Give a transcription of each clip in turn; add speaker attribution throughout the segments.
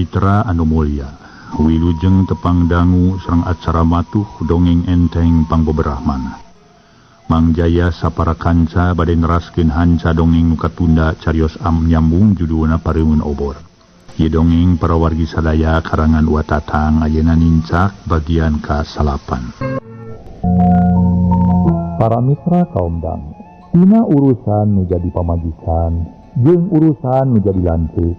Speaker 1: Mitra anu mulya, wilujeng tepang dangu sareng acara matuh dongeng enteng pangboberahmana. Mang Jaya sapara kanca bade neraskeun hanca dongeng nu katunda carios nyambung judulna Parimun Obor. Ieu dongeng para wargi sadaya karangan Watatang ayeuna nincak bagian ka-8.
Speaker 2: Para mitra kaum dangu, tina urusan nu jadi pamajikan jeung urusan nu jadi lanceuk,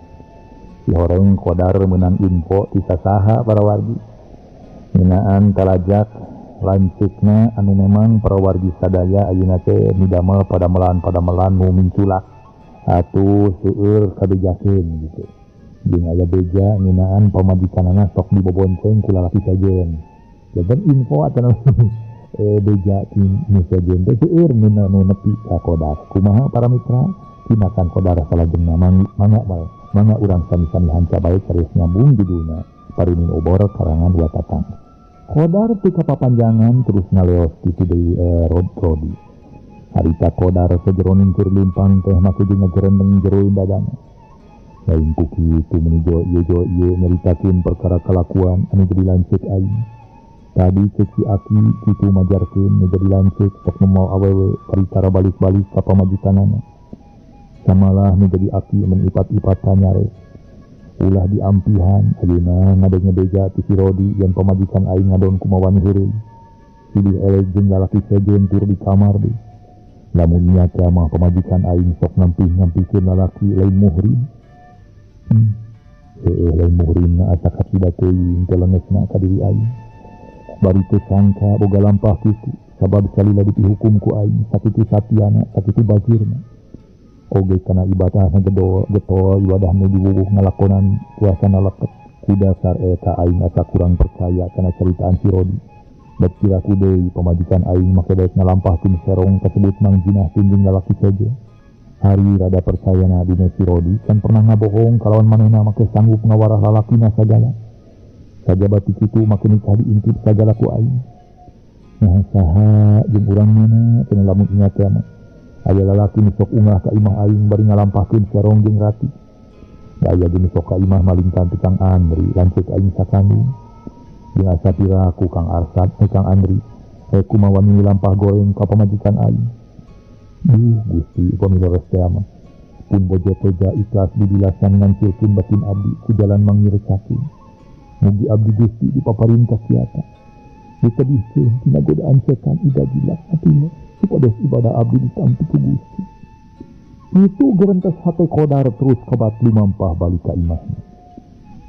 Speaker 2: si horeng kodar meunang info ti sasaha para wargi ngeunaan talajak lanceukna anu memang para wargi sadaya ayeuna teh midamel padamelan nu minculak atuh seueur kabejakeun gitu. Jeung aya beja ngeunaan pamajikanana sok dibobonceng ku lalaki sajen. Jadi info atuh beja ti nu sajen teh seueur nu nepi ka kodar. Kumaha para mitra? Tinakan kodar salajengna mangga urang sami-sami hanca bae carios nyambung judulna Parimun Obor karangan Watatang. Kodar teu kapapanjangan terus ngaleos kitu deui Rodi. Harita kodar sajeroning keur limpang teh make jeung ngagerendeng jero dadana. Lain ku kitu menuju ieu nyaritakeun perkara kalakuan anu jadi lanceuk aing. Tadi ceci aki kitu majarkeun nu jadi lanceuk sok mau awewe paritara balik-balik ka pamajikanana. Samalah nu jadi aki menipat-ipat nyare. Ulah diampihan ayeuna ngadenge-deja ti si Rodi yen pamajikan aing ngadon kumaha heureuy. Silih eleh jeung lalaki sejen tur di kamar deui. Lamun nya teh mah pamajikan aing sok ngampih-ngampikeun lalaki lain muhrim. Lain muhrimna asa kasida teuing telenesna ka diri aing. Bari teu sangka boga lampah kitu sabab salila dihukum ku aing sakitu satyana sakitu bagirna. Oge kana ibadahna getol ibadahna diwuwuh ngalakonan puasana leket ku dasar eta aing asa kurang percaya kana caritaan si Rodi. Bet kiraku deui pamajikan aing make daek ngalampahkeun serong kasebut Mang Jinah jeung lalaki saja. Hari rada percayana dina si Rodi kan pernah ngabohong kalawan manehna make sanggup ngawarah lalakina sagala. Sajabat kitu make nikah diintip sagala ku aing. Nah saha jeung urang mana cenah lamun nya teh mah aya lalaki nu sok ungah ka imah aing bari ngalampahkeun serong jeung rati. Da aya jeung sok ka imah malingkan ti Kang Andri lanceuk aing sakandung. Jeung asa pira ku Kang Arsad Kang Andri kumaha wani lampah goreng ka pamajikan aing. Gusti pamilores teh mah pun bojo tega ikhlas didilasan ngancilkeun batin abdi ku jalan mangircakeun. Mugi abdi Gusti dipaparintos kiata. Ditebihkeun tina godaan setan ida gila atina supados ibadah abdi ditampi ku Gusti. Itu gerentes hate kodar terus kabat lumampah balik ka imahna.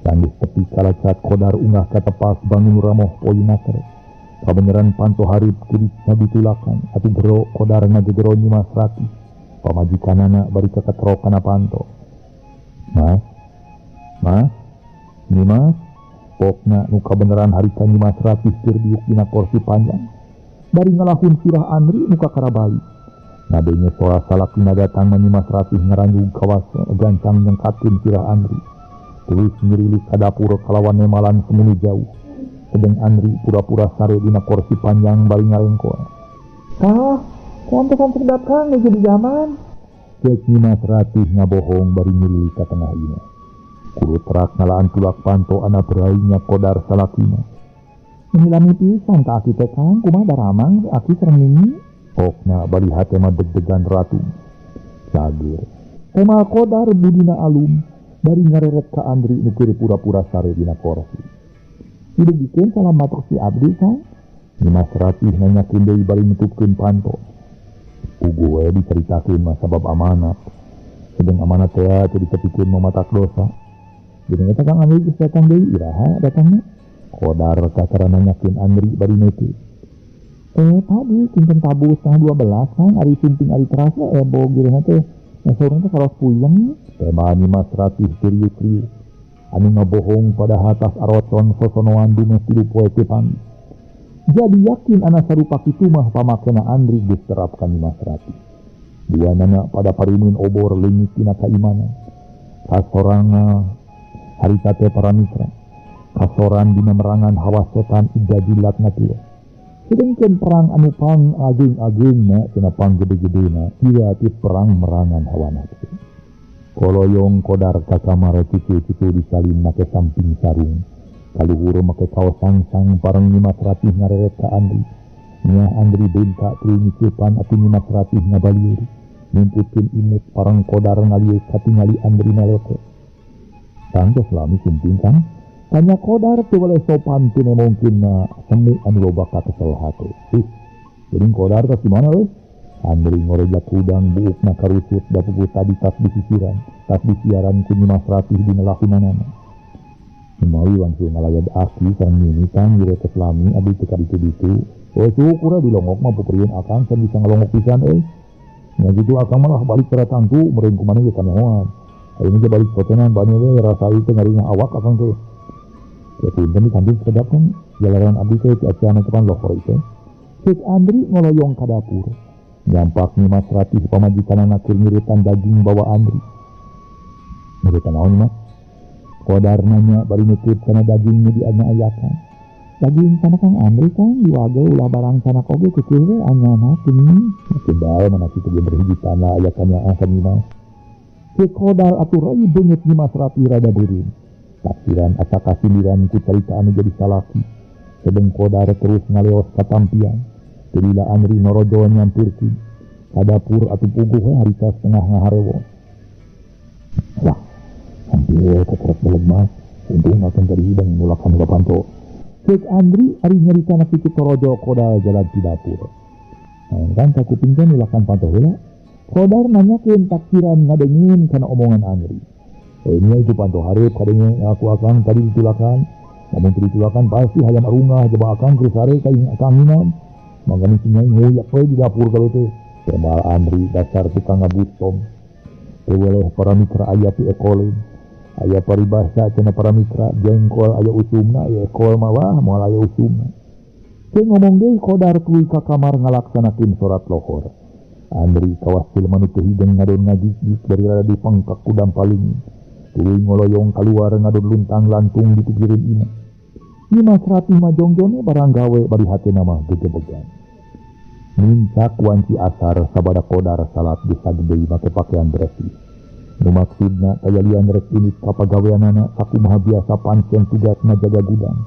Speaker 2: Sanggeus tepi kalacat kodar ungah ka tepas bangun ramoh poinater. Kabeneran panto harip kuritna ditulakan atuh gero kodar ngagegero Nyimas Rati. Pamajikanana bari kaketrok kana panto. Mas, Nyimas, pokna nu kabeneran harita Nyimas Rati keur diuk dina kursi panjang. Bari ngalahun sirah Andri muka karabali. Ngadenge soal salakina datang Nyimas Rati ngaranjung kawas gancang nyengkatkeun sirah Andri. Terus ngirilis ka dapur kalawan nemalan semunu jauh. Sedeng Andri pura-pura sare dina kursi panjang bari ngarengko. Kontekan sedap kang jadi zaman. Cek Nyimas Rati ngabohong bari ngirilis ka tengah ina. Kudu terak ngalaan tulak panto anak berainya kodar salakina. Menghilami pisan ka aki teh kang kumaha daramang aki sareng nini. Okna bari hate mah deg-degan ratu. Sagir. Tema kodar budina alum bari ngareret ka Andri nu keur pura-pura sare dina kursi. Hidup bikin salam matur si abdi kang. Nyimas Rati nanyakeun deui bari nutupkeun panto. Ugu we diceritakeun mah sabab amanat. Sedeng amanat teh teu ditepikeun mamatak dosa. Jadi eta Kang Andri geus datang deui iraha datangna. Kodar kakara nanyakeun Andri bari neuteut. Tadi kinten tabu setengah 12 Kang ari sumping ari teras ebo gireuna teh. Saurang teh karos puyeng. Tema Nyimas Rati kriuk-kriuk. Anu ngabohong pada hatas aroton sosonoan dumesti poe teu pami. Jadi yakin anak sarupa kitu mah pamakena Andri geus terapkan Nyimas Rati. Duanana pada Parimun Obor leungit tina kaimanan. Kasorangna harita teh para mitra. Kasoran dina merangan hawa setan ida jilatna teu. Sedengkeun perang anu pang ageung-ageungna cenah pang gede-gedena ieu ti perang merangan hawa nafsu. Koloyong kodar ka kamar cucu-cucu disalin make samping sarung. Kaluhur make kaos sangsang parang nyimas rapih ngareret ka Andri. Nya Andri bentak tuluy nyicipan atu nyimas rapih ngabalieur. Nimputkeun imut parang kodar ngalieu katingali Andri nalete. Tangtos lami sumping kan. Tanya kodar teu boleh sopan teu mungkin semu anu loba ka kesel hate. Geuning kodar teh gimana euy? Andri ngorejak udang buukna karusut da puguh tadi tas disisiran, tas disiaran ku nyimas rapih dina lakunanana. Mawi langsung ngalayad aki sareng mini kang diretes lami abdi teu kaditu ditu. Syukur dilongok mah puprieun akang can bisa ngalongok pisan euy. Nya gitu akang malah balik ka tangtu meureun kumaneh ge kanehoan. Ayeuna ge balik potenan bani we rasa ieu teh ngarinya awak akang teh. Ya punten dikantin sedap kan jalaran abdi teh acan tepan lohor itu. Cek Andri ngoloyong ka dapur. Nyampak nyimas rapih pamajikanana keur nyiritan daging bawa Andri. Nyiritan naon Mas? Kodar nanya bari nyeukeut kana daging nu dianya-ayakan. Daging kana Kang Andri kan diwage ulah barang sana oge kecil we anyana geuning. Makin bae mana kitu ge berhiji tanah ayakannya akan nyimas. Cek kodar atuh reuy beungeut nyimas rapih rada beureum. Taksiran asa kasindiran ku carita anu jadi salaki. Sedeng kodar terus ngaleos ka tampian. Jelila Andri norojo nyampurkeun ka dapur atuh puguh we harita setengah ngaharewos. Wah, hampir keterep beleg Mas. Untung akan tadi hidang nulakan bapanto. Cek Andri ari nyaritana kitu torojo kodar jalan di dapur. Naon kan sakuping teh nulakan panto heula. Kodar nanyakeun taksiran ngadengin kana omongan Andri. Ini itu panto hareup kadenge aku akang tadi ditulakan. Namun ditulakan pasti hayam arungah jaba akang geus sare ka akang hinam. Mangga nya ngoyak we di dapur kabeh teh. Temal Andri dasar tukang ngabutom. Teu weleh para mitra aya pi ekoleun. Aya paribasa cenah para mitra jengkol aya usumna aya ekol mah wah moal aya usumna. Teu ngomong deui kodar tuluy ka kamar ngalaksanakeun salat lohor. Andri kawas jelema nu teu hideng ngadon ngagigis dari rada dipengkak ku dampaling. Tuluy ngoloyong kaluar ngadon luntang lantung di pikireun ina. Nyimas rapih mah jongjone barang gawe bari hatena mah gegebegan. Mincak wanci asar sabada kodar salat disagdeui make pakaian bersih. Nu maksudna kayalian rek ini kapagaweanana sakumaha biasa pancen tugasna jaga gudang.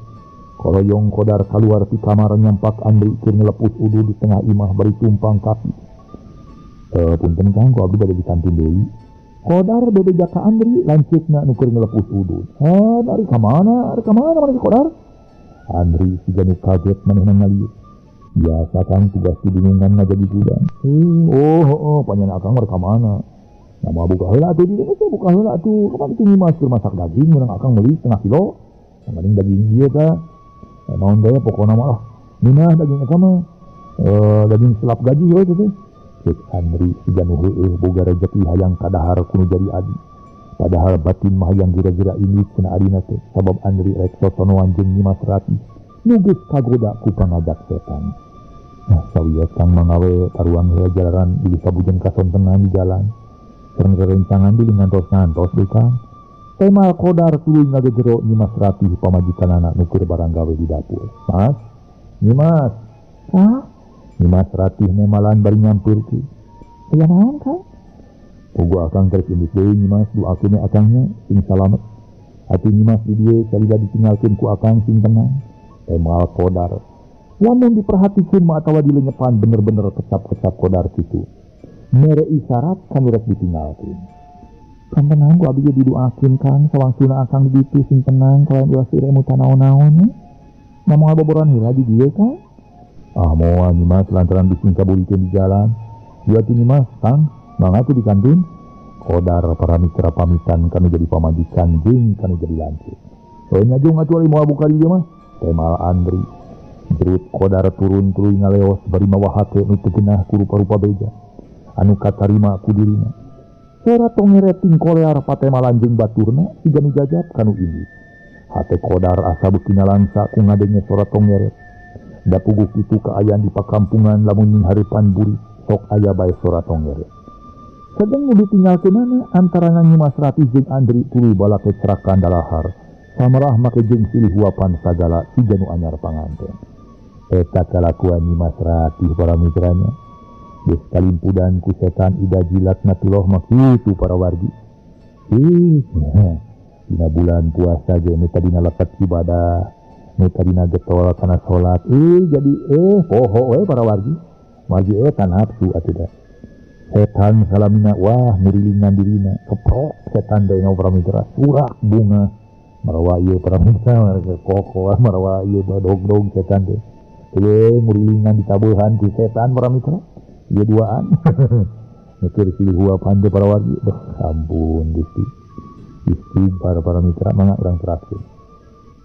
Speaker 2: Koloyong kodar kaluar ti kamar nyampak Andri keur ngelepus udu di tengah imah bari tumpang kaki. Punten Kang, ku abdi bade di kantin deui. Kodar bebeja ka Andri lanceukna nu keur ngelepus udud. Dari ka mana? Ari ka mana si Kodar? Andri siga nu kaget manehna ngalieu. Biasa Kang tugas dibingungan ngajadi gudang. Panjenengan akang mah ka mana? Nama buka heula atuh di dieu buka heula atuh. Kapan itu nyimas keur masak daging menang akang meuli setengah kilo. Mending daging ieu tah. Naon bae pokona mah minah daging eta mah. Daging selap gaji we teh. Cek Andri siga nu heueuh boga rezeki hayang kadahar kudu jadi adi. Padahal batin mah yang gira-gira ini cenah adina teh sabab Andri rek sosonoan jeung nyimas rapih. Nu geus kagoda ku pangajak setan. Sawios Kang mangawe karuang heula jalaran di sabujeun kasontenan di jalan. Sareng rerencangan di ngantos-ngantos deui Kang. Temal kodar tuluy ngagejero nyimas rapih pamajikanana nu keur barang gawe di dapur. Mas, Nyimas. Hah? Nyimas rapih nemalan bari nyampurkeun. Aya naon Kang? Pugu akang terus induk deui Nyimas duakeun akangnya sing salamet. Atuh Nyimas di dieu salila ditinggalkeun ku akang sing tenang. Temal kodar. Lamun diperhatikeun mah atawa dilenyepan bener-bener kecap-kecap kodar kitu. Mere isyarat kan rek ditinggalkeun. Kan tenang ku abdi didoakeun Kang sawangsuna akang di ditu sing tenang kalayan ulah siremu tanaon-naon. Ngomong boboran heula di dieu Kang. Moal Nyimas lantaran bising kabulikeun di jalan. Ieu atuh Nyimas Kang, mangga atuh di kantin. Kodar para mitra pamitan kanu jadi pamajikan jeung kanu jadi lanceuk. Nyajung atuh moal buka di dieu mah. Temal Andri. Jerut kodar turun tuluy ngaleos bari mawa hate nu teu geunah ku rupa-rupa beja. Anu katarima ku dirina. Sora tongere ting kolear patemalan jeung baturna siga nu jajab kanu indit. Hate kodar asa beukina langsa ku ngadenge sora tongere. Da puguh kitu kaayaan di pakampungan lamun ning hareupan burik sok aya bae sora tongere. Sedeng nu ditinggalkeunana antara Nyimas Rapih jeung Andri tuluy bala kecerakan dalahar. Samarah make jeung silih huapan sagala siga nu anyar panganten. Eta kalakuan Nyimas Rapih para mitranya. Geus kalimpudan ku setan ida jilatna tuloh mah kitu para wargi. Dina bulan puasa ge nu tadina lepat ibadah, nu tadina getol kana salat, jadi poho we para wargi. Magi eta nafsu atuh da. Setan salamina wah ngurilingan dirina, keprok setan teh ngobra mitra surak bunga. Marawa ieu para mitra koko marawa ieu dog-dog setan teh. Ngurilingan ditabuhan ku setan para mitra. Ieu duaan. Mikir silih pande para wargi. Ampun Gusti. Istighfar para mitra mangga urang terakhir.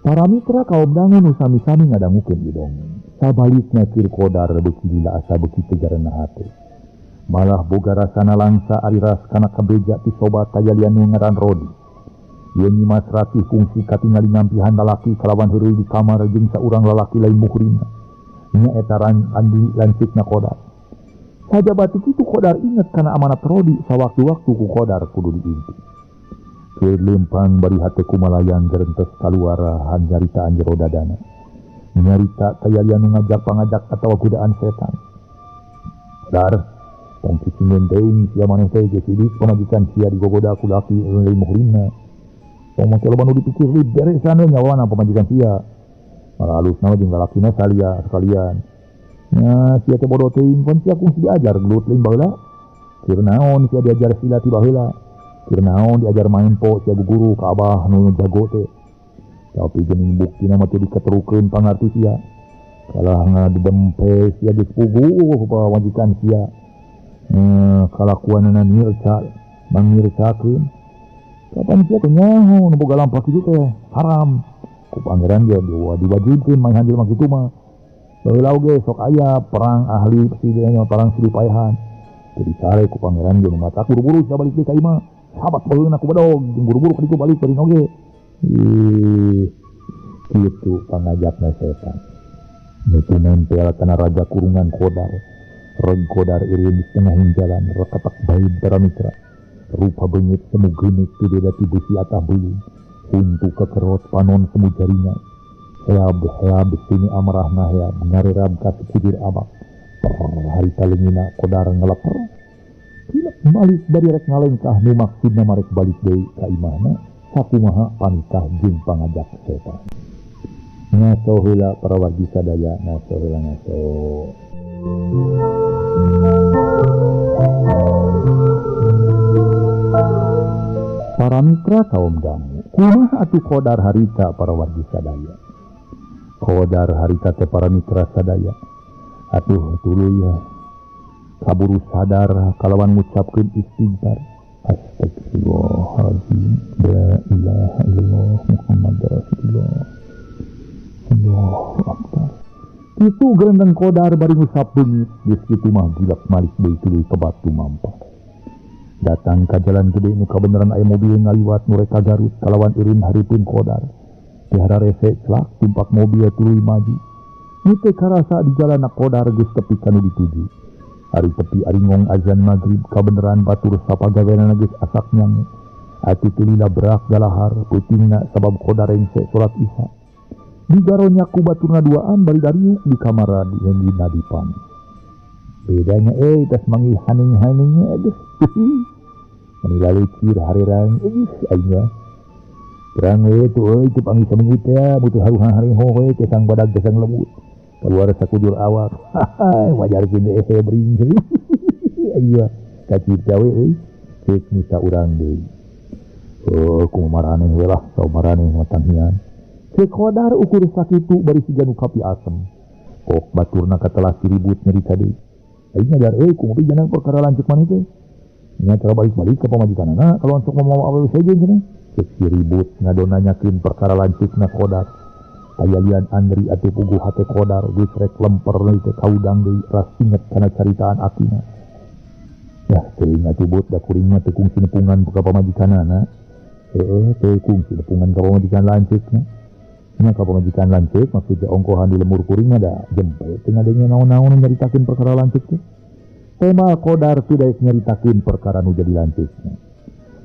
Speaker 2: Para mitra kaum dangu nu sami-sami ngadangukeun ieu dongeng. Sabalikna Kir Qodar beuki lila asa beuki tegarana hate. Malah boga rasana langsa ari ras kana kabeja ti sobat tayalian nu ngaran Rodi. Ieu nyimas ratih fungsi katingali ngampihan lalaki kalawan heureuy di kamar jeung saurang lalaki lain muhrina. Nya eta andi lancikna Qodar. Saja batik itu Qodar inget kana amanat Rodi sawaktu-waktu ku Qodar kudu diimpi. Keur lempang bari hate kumalayan gerentes kaluara hanjaritaan jero dadana. Nyarita tayalian nu ngajak pangajak atawa godaan setan. Qodar tong cicingen teuing sia maneh teh geus sidik pamajikan sia digogoda ku laki lain muhrimna. Tong make loba nu dipikir deui beresan we nyawana pamajikan sia. Malalus jeung lalakina salia sekalian. Nya sia teh bodoh teuing pun sia kungsi diajar gelut lain baheula. Keur naon sia diajar silat ti baheula. Keur naon diajar main po sia guru ka abah nu jago teh. Tapi geuning buktina mah teu diketerukeun pangarti sia. Kalah ngadempe sia geus puguh pamajikan sia. Kalakuanana nirca mangircakeun. Kapan sia teh nyaho nu boga lampah kitu teh haram. Ku pangeran ge diwajibkeun main handil mah kitu mah. Baheula oge sok aya perang ahli presiden perang Silipayahan. Jadi sare ku pangeran ge nu mata buru-buru sia balik deui ka imah. Sahabat baheuna ku badog jeung buru-buru ka ditu balik ka dina oge. Kitu pangajakna setan. Nu nempel kana raja kurungan Qodar. Reg Qodar ieu di tengah jalan reketak bae para mitra. Rupa beungit semu geuneuk teu beda ti besi atah beulung. Untuk kekerot panon semu jaringan. Heab sini amarahna heab ngarerab ka sekujur abak. Hari talengina Qodar ngeleper. Hilap balik bari rek ngalengkah nu maksudna marek balik deui ka imahna. Sakumaha panitah jeung pangajak setan. Ngaso heula para wargi sadaya, ngaso heula ngaso. Para mitra kaum dangu, kumaha atuh Qodar harita para wargi sadaya. Qodar harita teh para mitra sadaya. Atuh tuluy ya. Kaburu sadar kalawan ngucapkeun istighfar. Astagfirullahaladzim. La ilaha illallah Muhammad Rasulullah. Allahu Akbar. Itu gerendeng Qodar bari ngusap beungit. Geus kitu mah gilak malik deui tuluy ke batu mampar. Datang ka jalan gede nu kabeneran aya mobil ngaliwat nu rek ka Garut kalawan eureun hareupeun Qodar. Tihara rese celak tumpak mobil tuluy maju. Nu teh karasa di jalanna Qodar geus tepi ka nu dituju. Ari tepi ari ngong azan magrib kabeneran batur sapagaweana geus asak nyangu. Ati tuluy labrak galahar putingna sabab Qodar engse salat Isya. Digaronya ku baturna duaan bari dariuk di kamar di nadipan. Bedanya tas mangi haning-haning geus. Manila licir harirang aing terang we tu euy teu panggih samengit teh butuh haruhan hariho we kesang badag kesang lembut. Keluar sakujur awak. Wajar gini bring. Ayo kacita we euy ceuk misa urang deui. Ku maraneh we lah saum maraneh matanghian. Ceuk Qodar ukur sakitu bari siga nu kapi asem. Kok baturna katelah ribut nyerita deui. Aing nyadar euy ku mobil jangan perkara lanjut maneh teh. Nya cara balik-balik ke pamajikanana kalau untuk ngomong awewe saja cenah. Ceuk ribut ngadona nyakeun perkara lanjutna Qodar. Ayalian Andri atuh puguh hate Qodar geus rek lemper deui teh kaudang deui ras inget kana caritaan atina. Yah teuing atuh bot da kuring mah teu kungsi nepungan ka pamajikanana. Teu kungsi nepungan ka pamajikan lanceukna. Nya ka pamajikan lanceuk maksudna ongkohan di lemur kuring mah da jempe teu ngadenge naon-naon nyaritakeun perkara lanceuk teh. Tema Qodar sudah nyaritakeun perkara nu jadi lanceukna.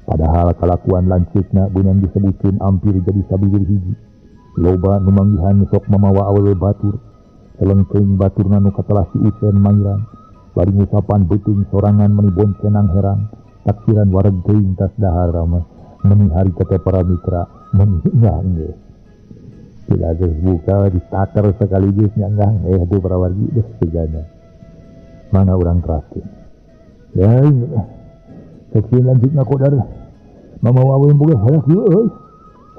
Speaker 2: Padahal kalakuan lanceukna beunang disebutkeun ampir jadi sabibir hiji. Loba nu manggihan sok mamawa awewe batur. Selengkeung baturna nu katelah si Ucen mangirang. Bari ngusapan beuting sorangan menibon cenang herang. Taksiran wareg teuing tas dahar mah. Meni hari kata para mitra meninggang ya. Tidak buka ditakar sekaligus nyanggang itu para wargi deh segala. Mana orang terakhir. Dan sekian lanjutnya kodar. Mama wawen boleh halak ya euy.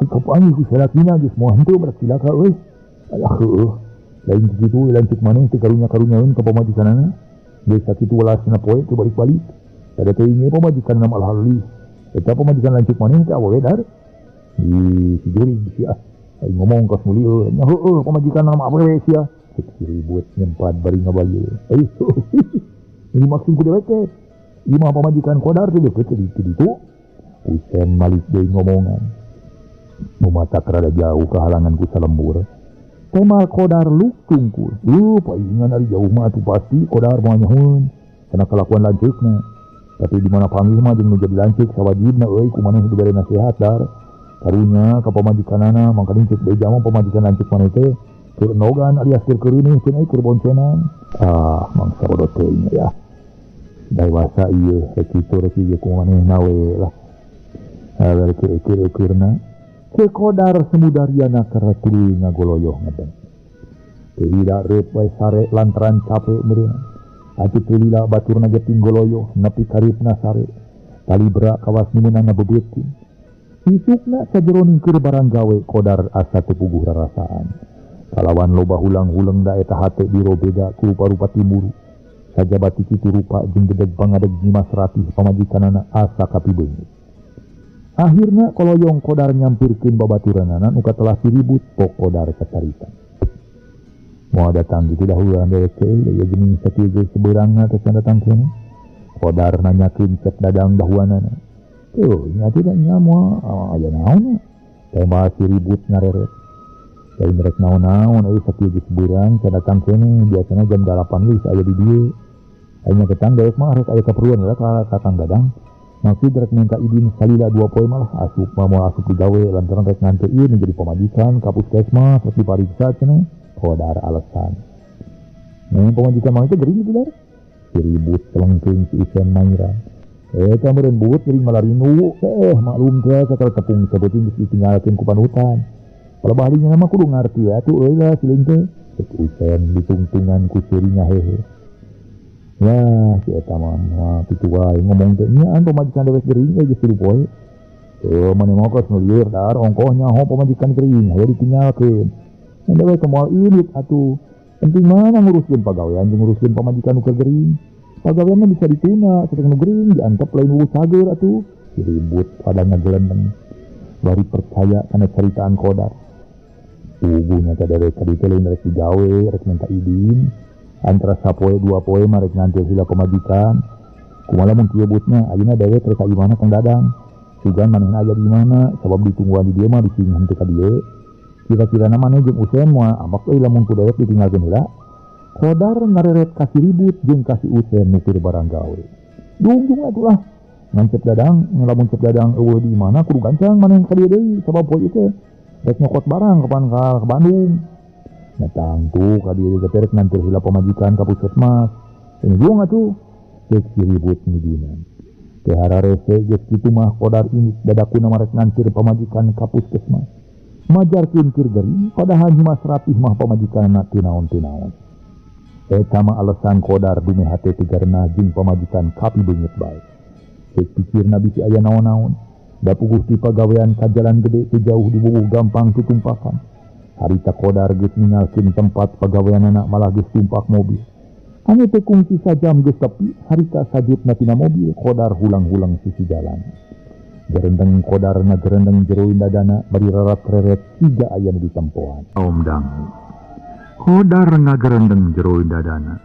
Speaker 2: Si kapangi ku salakina geus moal henteu badak cilaka euy. Alah lain kitu lanjut maneh teu karunya-karunyaeun ka pamajikanana. Geus sakitu welasna poe teu balik-balik. Pada teu ingin pamajikan nama alhali. Eta pamajikan lanjut maneh teh awewe dar. Si juri sia. Ai ngomong ka mulia, nya heueuh pamajikan nama awewe sia. Cek ribut nyempat bari ngabayu. Ini maksud ku dewek teh. Lima pamajikan kodar teh deukeut ditu. Usen malik deui ngomongan. Mumata kerada jauh kehalangan ku salembur. Tema kodar luktungkul. Paingan ari jauh mah atuh pasti kodar moal nyahoeun. Kana kelakuan lanceukna. Tapi di mana panggil mah jeung nu jadi lanceuk sawajibna euy kumaneh dibere nasihat dar. Karunya ka pamajikanana mangka cek deui jaman pamajikan lanceuk maneh teh keur nogan alias keur keureuneuh cenah keur boncenan. Mangsa bodoh teh ya. Dewasa ieu rek kitu rek ieu kumaneh nawe lah. Kira-kira ke kodar semudariana karena tuluy ngagoloyoh ngadan. Tidak rep wae sare lantaran capek meureun. Atuh teu lila baturna ge tinggoloyoh nepi karipna sare. Tali berak kawas nu meunang ngabebeutin. Isukna sajeroning keur barang gawe kodar asa teu puguh rarasaan. Kalawan loba hulang-hulang da eta hate dirobeda ku rupa-rupa timuru. Sajabati kitu rupa jeung gedeg pangadeg nyimas ratih pamajikanana asa kapibeungit. Akhirnya koloyong kodar nyampirkeun babaturanana nu katelah ribut pok kodar kacaritan. Moal datang di dahulan dewek teh ya geuning sakieu geus sebeurangna teh datang keneh. Kodar nanyakeun cek dadang dahuanana. Nya teh nya moal aya naon? Teh masih ribut ngareret. Lain rek naon-naon euy sakieu geus sebeurang teh datang keneh biasana jam 8 geus aya di dieu. Aya ketang dewek mah rek aya kaperluan lah ka Kang Dadang. Maksud rek minta izin salila 2 poe malah asup mau asup digawe lantaran rek ngante ieu menjadi pemajikan ka puskesmas rek dipariksa cenah kodar alasan. Pemajikan mah teh geuring bener. Ribut selengkeung si Isen Mairan. Eta meureun buut geuring malarinu maklum teh kakal tepung sabeting geus ditinggalkeun ku panutan. Palebahlinya mah kudu ngarti atuh euy lah siling teh. Cek Isen ditungtungan ku cirinya hehe. Ya, si eta mah pitu wae ngomong teh nya pamajikan dewek geuring geus 3 poe. Maneh mokos nu lieur dar ongkohnya ho pamajikan geuring aya ditinggalkeun. Mun dewek moal irit atuh. Penting mana nguruskeun pagawean jeung nguruskeun pamajikan nu keur geuring. Pagawean mah bisa dituna, saking nu geuring diantep lain urus sager atuh. Ribut pada ngagelendeng. Bari percaya kana caritaan kodar. Ubunya teh dewek ka ditu lain rek digawe, rek minta izin. Antara sapoe 2 poe mah rek ngantil sila pemajikan. Kumaha mun kieu butna ayeuna dewek rek ka imana Kang Dadang. Sugan manehna aya di mana sabab ditungguan di dieu mah bisi henteu ka dieu. Kira-kirana maneh jeung Usen moal ambak euy lamun ku dewek ditinggalkeun heula. Kodar ngareret kasih ribut jeung kasih Usen nu keur barang gawe. Dungjung atuh lah. Ngan Cep Dadang, lamun Cep Dadang eueuh di mana kudu gancang maneh ka dieu deui sabab poe teh rek nyokot barang kapan ka Bandung. Datang tuh ka dieu teh rek ngantir heula pamajikan ka puskesmas. Ini juga atuh cek ribut midinan. Teh hararese geus kitu mah kodar ini dadakuna rek ngantir pamajikan ka puskesmas. Majarkeun keur geuring padahal nyimas rapih mah pamajikanna teu naon-naon. Eta mah alasan kodar dumeha teh tigarna jeung pamajikan kapibeungit bae. Cek pikirna bisi aya naon-naon. Da puguh ti pagawean ka jalan gede teu jauh dibubuh gampang tutumpakan. Harita kodar geus ninggalkeun tempat pagaweanana malah geus tumpak mobil. Anu teh kungsi sajam geus sepi, harita sajutna tina mobil kodar hulang-hulang sisi jalan. Gerendeng kodar ngagerendeng jero dadana bari rarat-reret 3 aya nu ditempoan.
Speaker 1: Om dangu. Kodar ngagerendeng jero dadana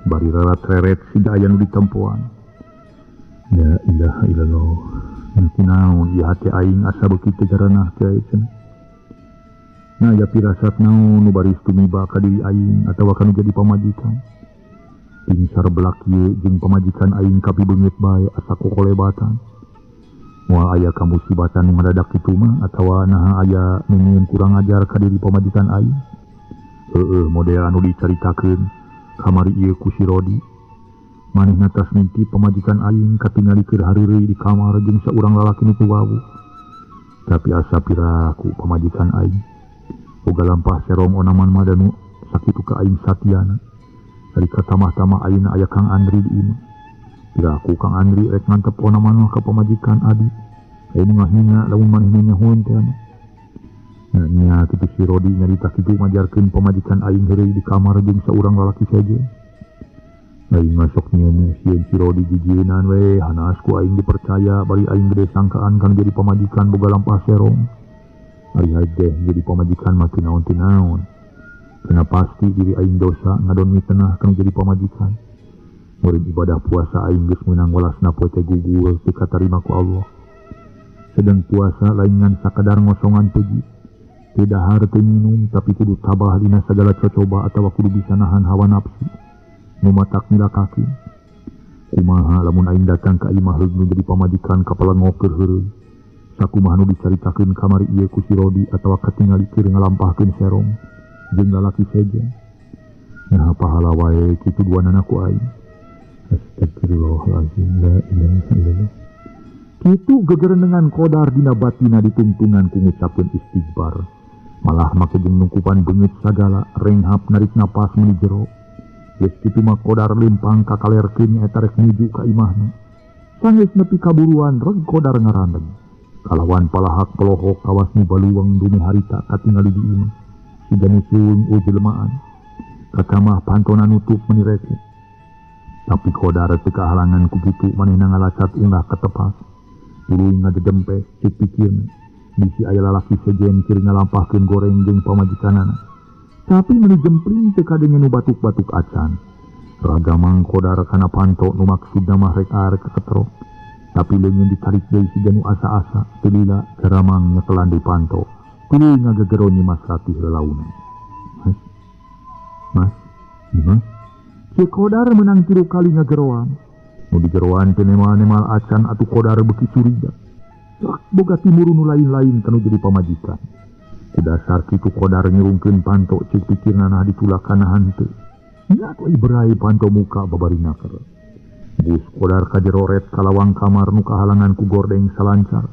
Speaker 1: bari rarat-reret 3 aya nu ditempoan. La ilaha illallah. Nanti naon ieu hate aing asa beuki teh garanah teh cenah. Nah ya pirasat naon nu baris tumiba ka diri aing atawa kanu jadi pamajikan. Pinsar belak ieu jeung pamajikan aing kapibeungit bae asa kokolebatan. Moal aya kamusibatan nu ngadadak kitu mah atawa naha aya nu kurang ajar ka diri pamajikan aing. Model anu dicaritakeun kamari ieu ku si Rodi. Manehna tas mimpi pamajikan aing katingali keur hareureuy di kamar jeung saurang lalaki nu tuwawu.
Speaker 2: Tapi asa piraku pamajikan aing boga lampah serong onaman madanu sakitu ka aing satiana. Dari katamah-tamah ayeuna aya Kang Andri di imah. Piraku Kang Andri rek ngantep onaman ka pamajikan adi. Aing ngahina lamun manehna nyahoan teh mah. Nya kitu si Rodi nyarita kitu ngajarkeun pamajikan aing heureuy di kamar jeung saurang lalaki saja. Aing masuk nyeun sieun si Rodi jijienan we hanas ku aing dipercaya bari aing gede sangkaan kang jadi pamajikan boga lampah serong. Ari hade jadi pamajikan mah teu naon-naon. Kena pasti diri aing dosa ngadon mitenah kang jadi pamajikan. Murid ibadah puasa aing geus meunang welasna poe teh gugur teu katarima ku Allah. Sedang puasa lain ngan sakadar ngosongan puji. Teu dahar teu minum tapi kudu tabah dina sagala cocoba atawa kudu bisa nahan hawa nafsu. Nu matak nilakakeun. Kumaha lamun aing datang ka imah nu jadi pamajikan kapala ngoker heureuy. Sakumaha nu dicaritakeun kamari ieu ku si Rodi atawa katingali keur ngalampahkeun serong jeung lalaki sejen. Nah pahala wae kitu duanana ku aing. Astagfirullahalazim la ilaha illallah. Kitu gegerenengan kodar dina batina ditungtungan ku ngucapkeun istighfar. Malah make jeung nungkupan beungeut sagala renghap narik napas meuni jero. Geus kitu mah kodar limpang kakalerkeun nyaeta rek nuju ka imahna. Sanggeus nepi kaburuan reg kodar ngarandeg. Kalawan palahak pelohok kawas nu baluang dume harita katingali di imah. Siga nusun jelmaan. Kakamah pantona nutup meuni reke. Tapi kodar teu kahalangan ku kitu manehna ngalacat unggah ka tepas. Tuluy ngadedempes cek pikirna. Bisi aya lalaki sejen keur ngalampahkeun goreng jeung pamajikanana. Tapi meuni jempling teu kadengen nu batuk-batuk acan. Ragamang kodar kana panto nu maksudna mah rek arek keketrok. Tapi leungeun ditarik deui siga nu asa-asa teu lila caramang nyekelan di panto. Tuluy ngagegeroni Mas Ratih lelaunan. Mas, Mas. Cek kodar menang 3 kali ngageroan. Nu digeroan teh nemal-nemal acan atuh kodar beuki curiga. Boga timuru nu lain-lain kanu jadi pamajikan. Dasar kitu kodar nyurungkeun panto cek pikirna nah ditulakan hanteu. Nya atuh iberai panto muka babarinaker. Bus kodar kajeroret kalawang kamar nu kahalangan ku gordeng salancar.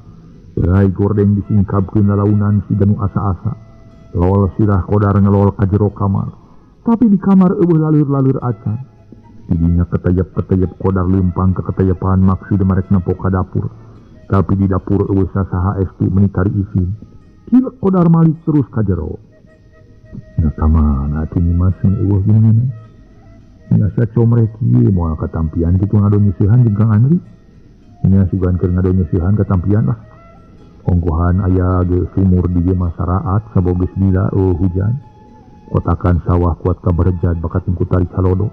Speaker 2: Berai gordeng disingkapkeun lalaunan siga nu asa-asa. Lol sirah kodar ngelol ka jero kamar. Tapi di kamar eueuh laleur-laleur acan. Didinya ketayap-ketayap kodar leumpang ke ketayapan maksud marek nempo ka dapur. Tapi di dapur eueuh sasaha estu menikari izin. Kilek kodar malik terus ka jero. Nah kamana atuh Mas eueuh geuningan. Biasa comrek ieu moal katampian kitu ngado nyeusehan jeung Kang Andri. Nya sugan keur ngado nyeusehan katampian lah. Onggohan aya ge sumur di dieu masaraat sabogeus bila hujan. Kotakan sawah kuat kaberejat bakat ku tarik halodo.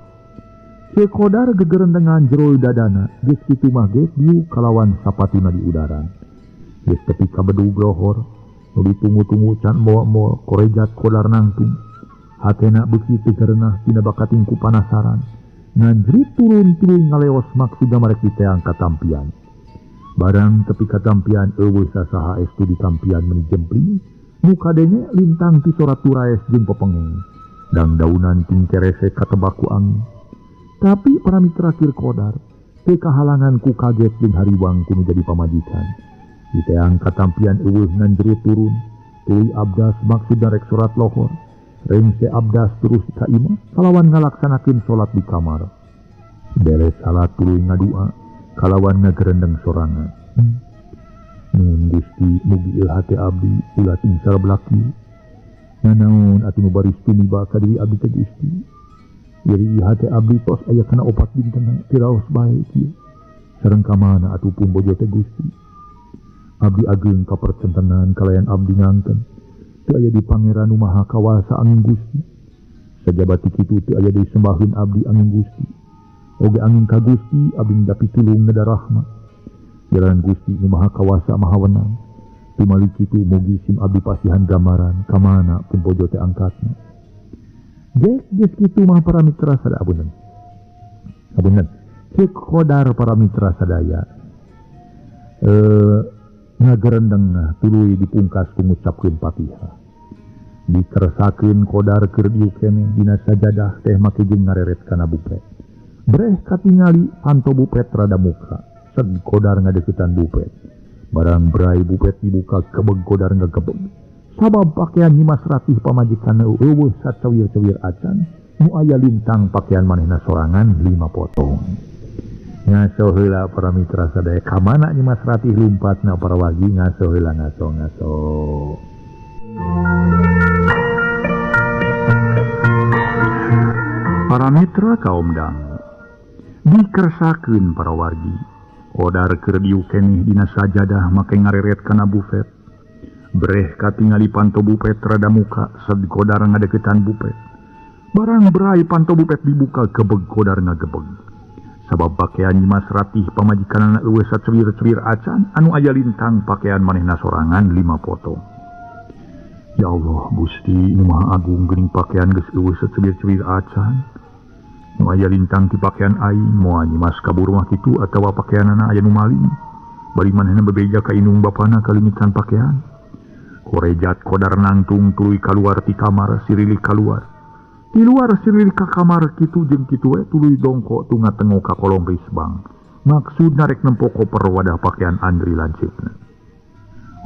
Speaker 2: Cek kodar gegeren dengan jero dadana. Geus kitu mah geus diu kalawan sapatuna di udaran. Geus tepi ka bedug lohor. Nu ditunggu-tunggu can moal-moal korejat kodar nangtung. Hatena beuki teu garenah tina bakating ku panasaran. Ngajrit turun tuluy ngaleos maksudna marek diteang katampian. Barang tepi katampian eueuh sasaha estu di tampian meuni jempling. Nu kadenge lintang ti sorat turaes jeung pepengeng. Dang daunan ting kerese katebak ku angin. Tapi para mitra kir kodar teu kahalangan ku kaget jeung hariwang kudu jadi pamajikan. Diteang katampian eueuh ngan jero turun. Tuluy abdas maksudna rek sorat lohor. Rengse abdas terus ka imah kalawan ngalaksanakeun salat di kamar. Beres salat tuluy ngadua kalawan ngagerendeng sorangan. Nuhun Gusti mugi ieu hate abdi ulah tingsal belaki. Nanaon atuh nu baris tumiba ka diri abdi teh Gusti. Iri hate abdi tos aya kana 4 dinten tiraos bae kieu. Sareng ka mana atuh pun bojo teh Gusti. Abdi ageung ka percentenan kalayan abdi ngangken. Teu aya di pangeran nu maha kawasa angin Gusti. Sajabat kitu teu aya deui sembaheun abdi angin Gusti. Oge angin ka Gusti abdi dapi tulung nada rahmat. Jalan Gusti nu maha kawasa maha wenang. Tumalik kitu mugi sim abdi pasihan gambaran ka mana pun bojo teh angkatna. Geus kitu mah para mitra sadaya abunan. Cek kodar para mitra sadaya. Ngagerendeng tuluy dipungkas ku ngucapkeun Fatihah. Dikeresakeun kodar keur dieu keneh dina sajadah teh make jeung ngareret kana bupet. Breh katingali panto bupet rada muka. Sed kodar ngadeuketan bupet. Barang berai bupet dibuka kebeg Kodar ngakebeg. Sabab pakaian Nyimas Ratih pamajikan eueuh satcewir-cewir acan, nu aya lintang pakaian manehna sorangan 5 potong. Ngaso heula para mitra sadaya, ka mana Nyimas Ratih lumpatna para wagi ngaso heula ngaso. Para mitra kaum dangu dikersakeun para wargi. Kodar keur diuk keneh dina sajadah make ngareret kana bufet. Breh katingali panto bupet rada muka sad Kodar ngadeketan bupet. Barang berai panto bupet dibuka kebeg Kodar ngagebeg. Sabab pakaian Nyimas Ratih pamajikanana eueuh sacewir-cewir acan anu aya lintang pakaian manehna sorangan 5 potong. Ya Allah Gusti nu Maha Agung geuning pakaian geus eueuh sacewir-cewir acan. Nu aya lintang ti pakaian aing moal Nyimas kabur mah kitu atawa pakaianana aya nu maling. Bari manehna bebeja ka indung bapana kalimitan pakaian. Korejat Kodar nangtung tuluy kaluar ti kamar sirilik kaluar. Di luar sirilik ka kamar kitu jeung kitu we tuluy dongko tu ngatengok ka kolong risbang. Maksud narek nempo koper wadah pakaian Andri lancipna.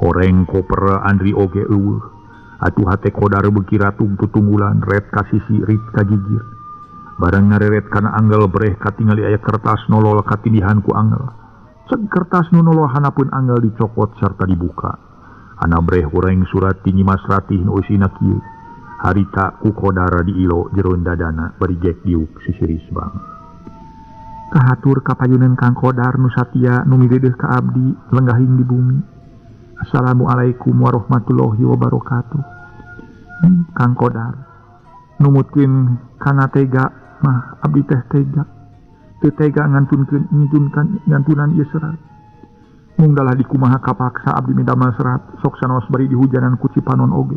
Speaker 2: Horeng koper Andri oge eueuh. Atuh hate Kodar beuki ratung tutunggulan ret ka sisi rit ka gigir. Barang ngareret kana anggel breh katingali aya kertas nolol katindihan ku anggel. Ceg kertas nu nolohanapeun anggel dicokot sarta dibuka. Ana breh horeng surat ti Nyimas Ratih nu isina kieu. Harita ku Kodar diilo jeroen dadana bari jek diuk sisiris bang. Kahatur kapayuneun Kang Kodar nu satia nu mideudeuh ka abdi lenggahing di bumi. Assalamualaikum warahmatullahi wabarakatuh. Kang Kodar numutkeun kana tega mah abdi teh tega. Teu tega ngantunan ieu serat. Mung dalah dikumaha kapaksa abdi midamel serat sok sanaos bari dihujanan ku Cipanon oge.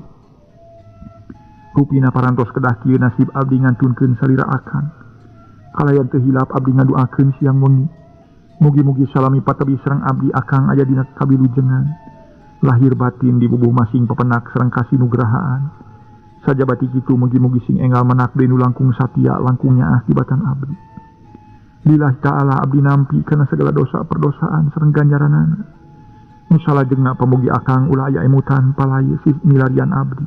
Speaker 2: Rupina parantos kedah kieu nasib abdi ngantunkeun saliraakan. Kalayan teu hilap abdi ngaduakeun siang wengi. Mugi-mugi salami patabi sareng abdi akang aya dina kabilujengan. Lahir batin dibubuh masing pepenak sareng kasinugrahaan. Sajabati kitu mugi-mugi sing enggal menak deui nu langkung satia langkung nyaah tibatan abdi. Lillahi ta'ala abdi nampi kana segala dosa perdosaan sareng ganjaranana. Nu salajengna pamugi akang ulah aya emutan palaye si milarian abdi.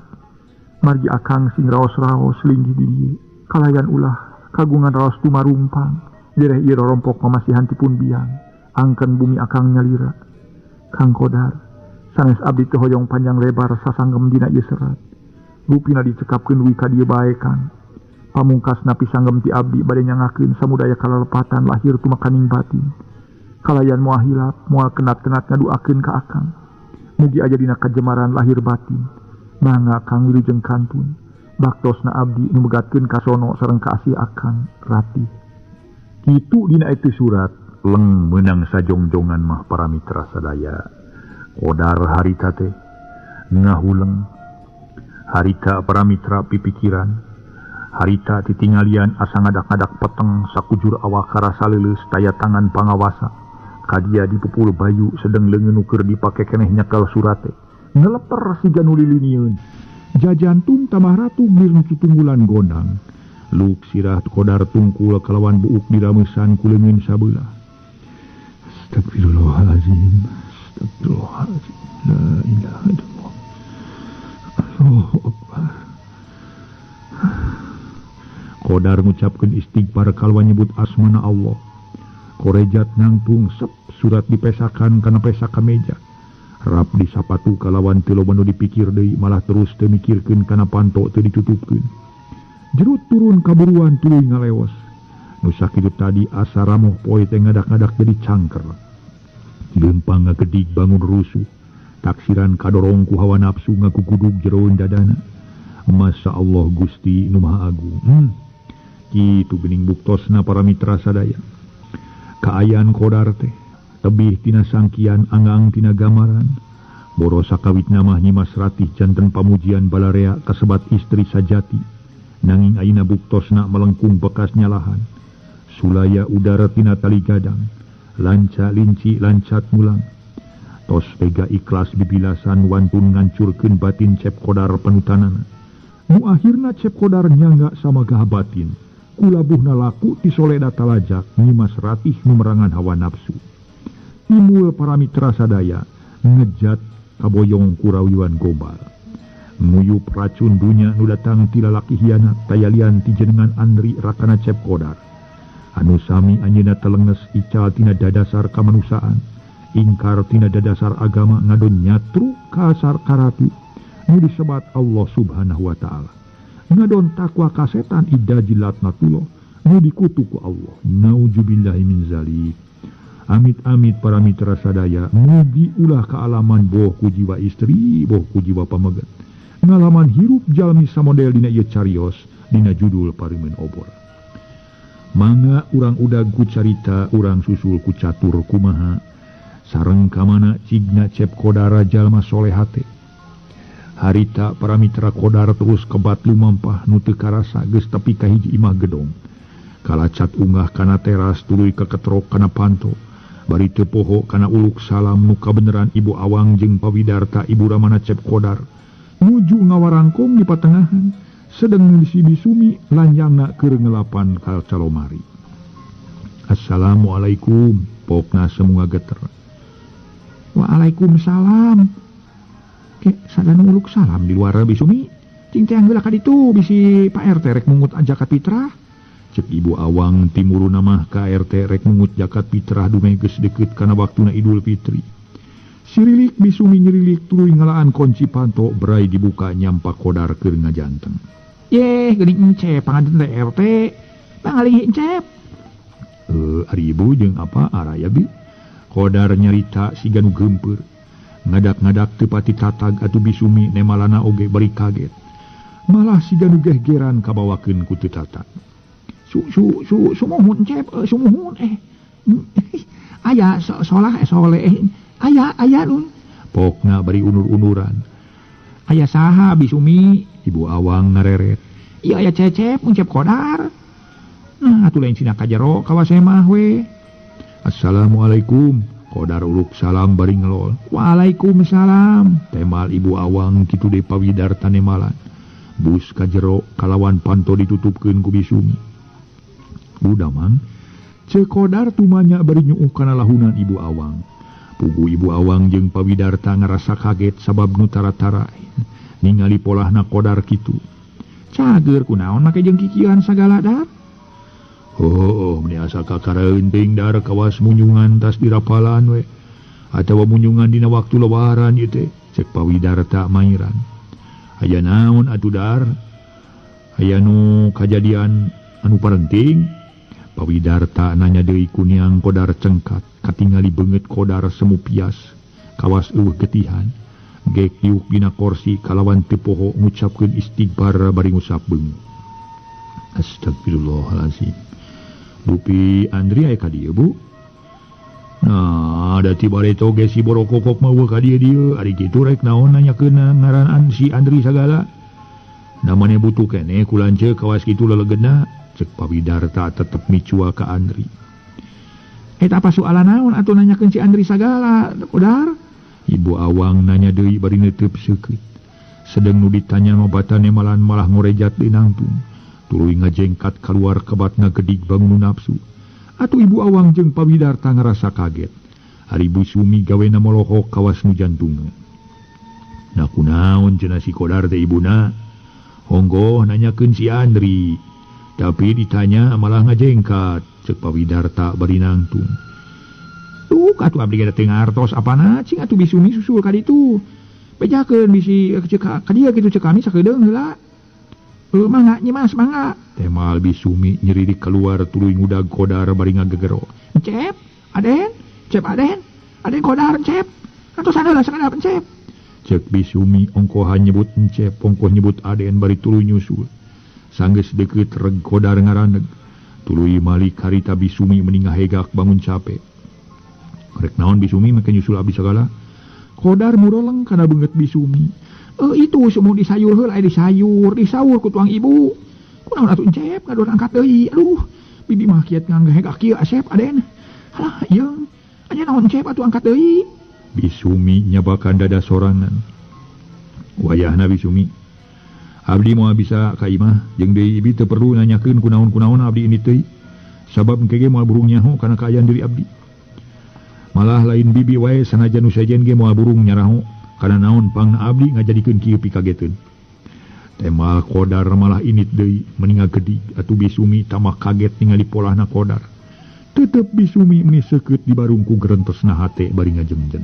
Speaker 2: Margi akang sing raos-raos linggih di dieu. Kalayan ulah kagungan raos tumarumpang. Direh ieu rorompok pamasihan ti pun biang. Angken bumi akang nyalira. Kang Kodar, sanes abdi teu hoyong panjang lebar sasanggem dina ieu serat. Rupina dicekapkeun duwi ka dieu bae Kang. Pamungkasna pisanggem ti abdi bade nyangakeun samudaya kalalepatan lahir tumakaning batin. Kalayan moal hilap, moal kenat-kenat ngaduakeun ka akang. Mugi aja dina kajemaran lahir batin. Mangga Kang wilujeng kantun. Baktosna abdi nu megatkeun ka sono sareng ka asih akang Ratih. Kitu dina itu surat leng meunang sajongjongan mah para mitra sadaya. Kodar harita teh ngahuleng. Harita para mitra pipikiran. Harita titinggalian asa ngadak-ngadak peteng sakujur awak karasa leuleus taya tangan pangawasa. Kadia dipupul bayu sedeng leungeun nu keur dipake keneh nyekel surate. Ngeleper siga nu lilinieun. Jajantung tamah ratu mireng tutunggulan gondang. Luk sirah Kodar tungkul kalawan buuk diramesan ku leungeun sabeula. Astagfirullahalazim. Astagfirullahalazim. La ilaha illallah. Allahu Akbar. Kodar ngucapkeun istighfar kalawan nyebut asmana Allah. Korejat nangtung sep surat dipesakan kana pesaka meja. Rap disapatu kalawan teu loba nu dipikir deui malah terus teu mikirkeun kana panto teu ditutupkeun. Jerut turun kaburuan tuluy ngaleos. Nu sakitu tadi asa ramoh poe teh ngadak-ngadak jadi cangker. Leumpang ngagedig bangun rusuh. Taksiran kadorong ku hawa nafsu ngakugudug jeroen dadana. Masya Allah Gusti nu Maha Agung. Kitu geuning buktosna para mitra sadaya. Kaayaan Kodar teh tebih tina sangkian anggang tina gamaran. Boros sakawitna mah Nyimas Ratih janten pamujian balarea kasebat istri sajati. Nanging ayeuna buktosna melengkung bekas nyalahan. Sulaya udara tina tali gadang. Lanca linci lancat mulang. Tos tega ikhlas bibilasan wantun ngancurkeun batin Cep Kodar panutanana. Nu akhirna Cep Kodar nyangga sama gah batin. Kulabuhna laku ti soleda talajak Nyimas Ratih nu merangan hawa nafsu. Timbul para mitra sadaya
Speaker 1: ngejat kaboyong kurawiwan gobal. Nguyup racun dunya nu datang ti lalaki hianat tayalian ti jenengan Andri rakana Cep Qodar. Anu sami anjeunna telenges ical tina dadasar kamanusaan, ingkar tina dadasar agama ngadon nyatru kasar karatu nu disebat Allah Subhanahu wa taala. Ngadon takwa kasetan ida jilatna tulo nu dikutu ku Allah. Nauzubillahi min zalik. Amit-amit para mitra sadaya, mugi ulah kaalaman boh ku jiwa istri, boh ku jiwa pamegat. Ngalaman hirup jalmi samodel dina ieu carios dina judul Parimen Obor. Mangga urang udag ku carita, urang susul ku catur kumaha sareng kamana cigna Cep Qodar jalma solehate. Harita para mitra Qodar terus kebat lumampah nu teu karasa geus tepi ka hiji imah gedong. Kalacat unggah kana teras tuluy keketrok kana panto. Bari teu poho kana uluk salam nu kabeneran Ibu Awang jeung pawidarta Ibu Ramana Cep Qodar nuju ngawarangkong di patengahan sedeng si Bisumi lanjangna keur ngelapan kal calomari. Assalamualaikum pokna semua geter. Waalaikumsalam. Ke sadanu uluk salam di luar Bisumi cing teh anggeula ka ditu bisi Pak RT rek mungut ajakat fitrah. Cek Ibu Awang timuru nama ka RT rek mungut jakat fitrah dumegeus deukeut kana waktuna Idul Fitri. Sirilik Bisumi nyerilik tuluy ngalaan kunci panto berai dibuka nyampak Qodar keur ngajanteng. Yeh geuning encep pangaden teh RT. Pangalih encep. Ari ibu jeung apa araya bi? Qodar nyarita siga nu geumpeur. Ngadak-ngadak teu pati tatag atuh Bisumi nemalana oge bari kaget. Malah siga nu gehgeran kabawakeun ku teu tatag. Sumuhun Cep, sumuhun aya solah soleh aya nun. Pokna bari unur-unuran. Aya saha Bisumi? Ibu Awang ngareret. Iya aya Cecep mun Cep Qodar. Nah atuh lain sina ka jero kawas mah we. Assalamualaikum. Qodar uluk salam bari ngelol. Waalaikumsalam. Temal Ibu Awang kitu deui pawidarta nemalan. Bus ka jero kalawan panto ditutupkeun ku Bisumi. Budamang, Cek Qodar tumanya bari nyuuh kana lahunan Ibu Awang. Pugu Ibu Awang jeung pawidarta ngarasa kaget sabab nu tara-tara ningali polahna Qodar kitu. Cager kunaon make jeung kikieuan sagala dar? Meni asa kakaraeunteng dar kawas munyungan tas dirapalan we. Atawa munyungan dina waktu lebaran ieu teh, cek pawidarta mairan. Aya naon atuh dar? Aya nu kajadian anu parenting? Pawidarta nanya deui ku Niang Qodar cengkat, katingali beungeut Qodar semu pias, kawas eueuh getihan, gek diuk dina kursi kalawan teu poho ngucapkeun istighfar bari ngusap beung. Astagfirullahalazim. Dupi Andri aya ka dieu, Bu? Nah, da ti bare toge si borokokok mah ka dieu ari kitu rek naon nanyakeun ngaran si Andri sagala. Namanya butuh kene kulanceuk kawas kitu lelegeuna. Cek pawidarta tetep micua ka Andri. Eta apa soalan naon atuh nanyakeun si Andri sagala, Qodar? Ibu Awang nanya deui bari neuteub seukeut. Sedeng nu ditanya ngobatan malah ngorejat deui nangtung. Tuluy ngajengkat kaluar kebat ngagedig bangun nafsu. Atuh Ibu Awang jeung pawidarta ngarasa kaget. Ari Bisumi gawena molohok kawas nu jantungna. Nah kunaon cenah si Qodar teh ibuna? Honggo nanyakeun si Andri. Tapi ditanya malah ngajengkat, cek pawidarta bari nangtung. Tuh atuh abdi geus teu ngartos apana cing atuh Bisumi susul ka ditu. Bejakeun bisi cek ka dieu kitu cek kami sakedeung heula. Mangga nyimas mangga. Temal Bisumi nyeridik keluar tuluy ngudag Qodar bari ngagegero. Cep, Aden, Cep Aden Qodar Cep. Atuh saneula sakadap Cep. Cek Bisumi ongkohan nyebut Cep, ongkoh nyebut Aden bari tuluy nyusul. Sanggeus deukeut reg Qodar ngaraneg. Tuluy malik harita Bisumi meningah hegak bangun capek. Rek naon Bisumi make nyusul abdi sagala? Qodar muroleng kana beungeut Bisumi. Itu semua disayur heula disayur ku tuang ibu. Kunaon atuh Cep ngadon angkat deui. Aduh, bibi mah kieu ngangehek kieu Asep Aden. Halah yeung. Anya naon Cep atuh angkat deui. Bisumi nyabakan dada sorangan. Wayahna Bisumi. Abdi moal bisa ka imah jeung deui ibi teu perlu nanyakeun kunaon-kunaon abdi ini teuy. Sabab engke ge moal burung nyaho kana kaayaan diri abdi. Malah lain bibi wae sanajan nu sajen ge moal burung nyaraho kana naon pang abdi ngajadikeun kieu pikageteun. Temal Qadar malah init deui meninga gedi atuh Bisumi tamah kaget ningali polahna Qadar. Tetep Bisumi meuni seukeut dibarung ku gerentesna hate bari ngajengjen.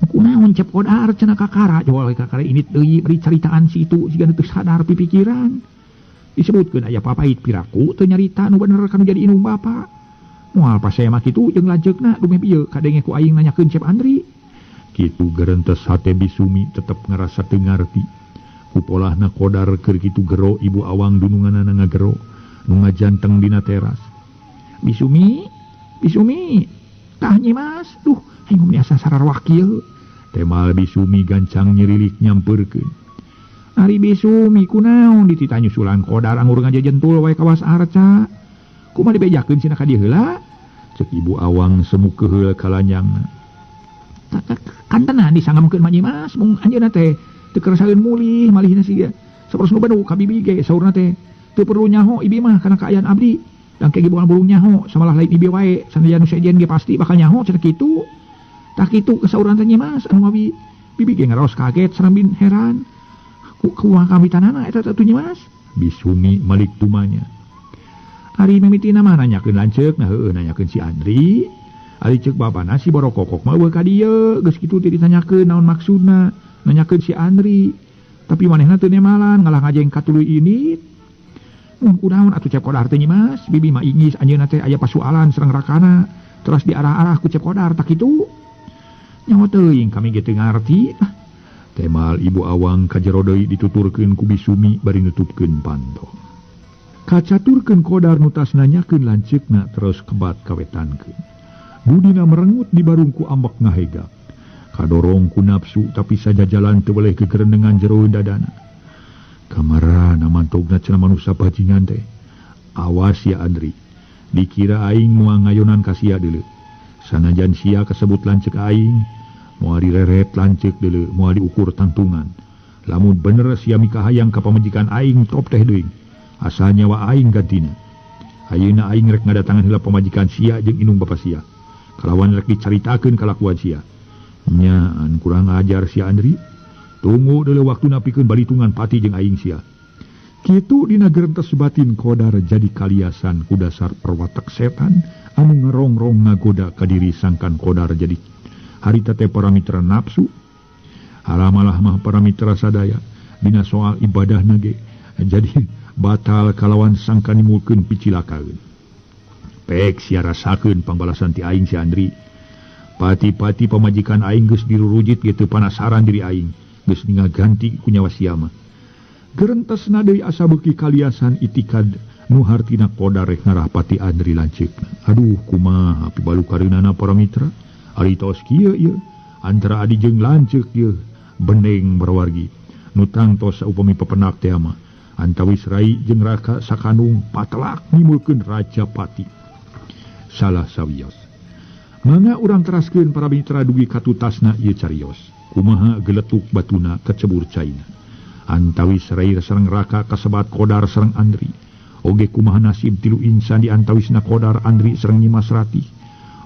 Speaker 1: Kunaon cep Qadar cenah kakara joal kakara init deui bari caritaan si itu siga teu sadar pipikiran. Disebutkeun aya papait piraku teu nyarita nu bener kanu jadi inung bapa. Moal pas saya mah kitu jeung lanceukna dumeh ieu kadenge ku aing nanyakeun Cep Andri. Kitu gerentes hate Bisumi tetep ngarasa teu ngarti. Ku polahna Qadar keur kitu gero ibu awang dununganna ngagero nu ngajanteng dina teras. Bisumi, tah Nyi Mas, duh aing biasa sararwak kieu. Temal Bisumi gancang nyirilik nyampeurkeun. Ari Bisumi kunaon ditita nyusulan Qadar anggur ngajajentul wae kawas arca. Kumaha dibejakeun cenah ka dieu heula? Ceuk ibu awang semu keheul kalanyangna. Kantenan disangamkeun mah Nyi Mas, mung anjeunna teh teu kerasakeun mulih malihna siga. Saperosna banu ka bibi ge saurna teh teu perlu nyaho ibi mah kana kaayaan abdi. Dan kege bukan burung nyaho samalah lain ibi wae sanadyan nu sejen ge pasti bakal nyaho cenah kitu. Tah kitu saurna teh Nyi Mas anu mabi bibi ge ngaraos kaget sareng bin heran. Kumaha kawitanana eta atuh Nyi Mas? Bisumi malik tumanya. Ari mimitina mah nanyakeun lanceuk nah heueuh nanyakeun si Andri. Ari ceuk babana si Borokokok mah eueuh ka dieu geus kitu teh ditanyakeun naon maksudna nanyakeun si Andri. Tapi manehna teu nemalan ngalah ngajeng katuluy ini. Kunaon atuh Cep Qadar teh Nyi Mas? Bibi mah ingis anjeunna teh aya pasualan sareng rakana terus diarah-arah ku Cep Qadar tak kitu. Nyaho teuing kami ge teu ngarti. Temal ibu awang kajero deui dituturkeun ku Bisumi bari nutupkeun panto. Kacaturkeun Qadar nutas nanyakeun lanceukna terus kebat kawetankeun. Budina merengut dibarung ku ambek ngahega. Kadorong ku nafsu tapi sajajalan teu boleh kegerendengan jero dadana. Kamarana mantogna cenah manusia bajingan teh. Awas ya Andri. Dikira aing moal ngayonan ka sia deuleu. Sanajan sia kasebut lanceuk aing, moal direret lanceuk deuleu, moal diukur tantungan. Lamun bener sia mikahayang ka pamajikan aing top teh deui. Asal nyawa aing gantina. Ayeuna aing rek ngadatangan heula pamajikan sia jeung inung bapa sia. Kalawan rek dicaritakeun kalakuan sia. Nyaan kurang ajar si Andri. Tunggu deuleu waktuna pikeun balitungan pati jeung aing sia. Kitu dina gerentes batin Qadar jadi kaliasan ku dasar perwatak setan anu ngerongrong ngagoda ka diri sangkan Qadar jadi harita teh paramitra nafsu. Halamalah mah paramitra sadaya dina soal ibadahna ge jadi batal kalawan sangka nimulkeun picilakaeun. Pek sia rasakeun pangbalasan ti aing si Andri. Pati-pati pamajikan aing geus dirurujit ge teu panasaran diri aing, geus ngaganti ku nyawa sia mah. Gerentesna deui asa beuki kaliasan itikad nu hartina Qadar rek ngarahpati Andri lanceukna. Aduh kumaha pibalukareunana paramitra? Ari tos kieu ieu antara adi jeung lanceuk ieu beneng berwargi. Nu tangtos saupami pepenak teh mah antawis rai jeung raka sakanung patelak nimulkeun raja pati. Salah sawios. Mangga urang teraskeun para mitra dugi katutasna ieu carios. Kumaha geletuk batuna kecebur caina. Antawis rai sareng raka kasebat Qadar sareng Andri. Oge kumaha nasib tilu insan di antawisna Qadar, Andri sareng Nyi Mas Ratih.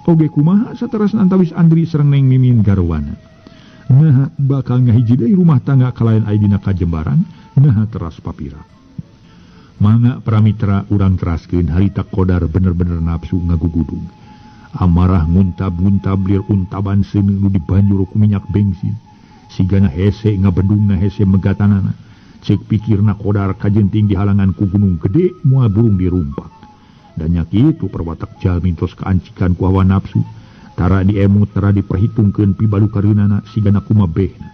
Speaker 1: Oge kumaha saterasna antawis Andri sareng Neng Mimin garwana. Nah bakal ngahiji deui rumah tangga kalayan aya dina kajembaran, nah teras papira. Mangga pramitra urang teraskeun harita Qadar bener-bener nafsu ngagugudung. Amarah nguntab-nguntab lir untaban seuneu nu dibanjur ku minyak bensin. Sigana hese ngabendungna hese megatanana. Ceuk pikirna Qadar kajenting di halangan ku gunung gede moal burung dirumpak. Dan nya kitu perwatak jalmi tos kaancikan ku hawa nafsu. Tara diemut tara diperhitungkeun pibalukareunana sigana kumabehna.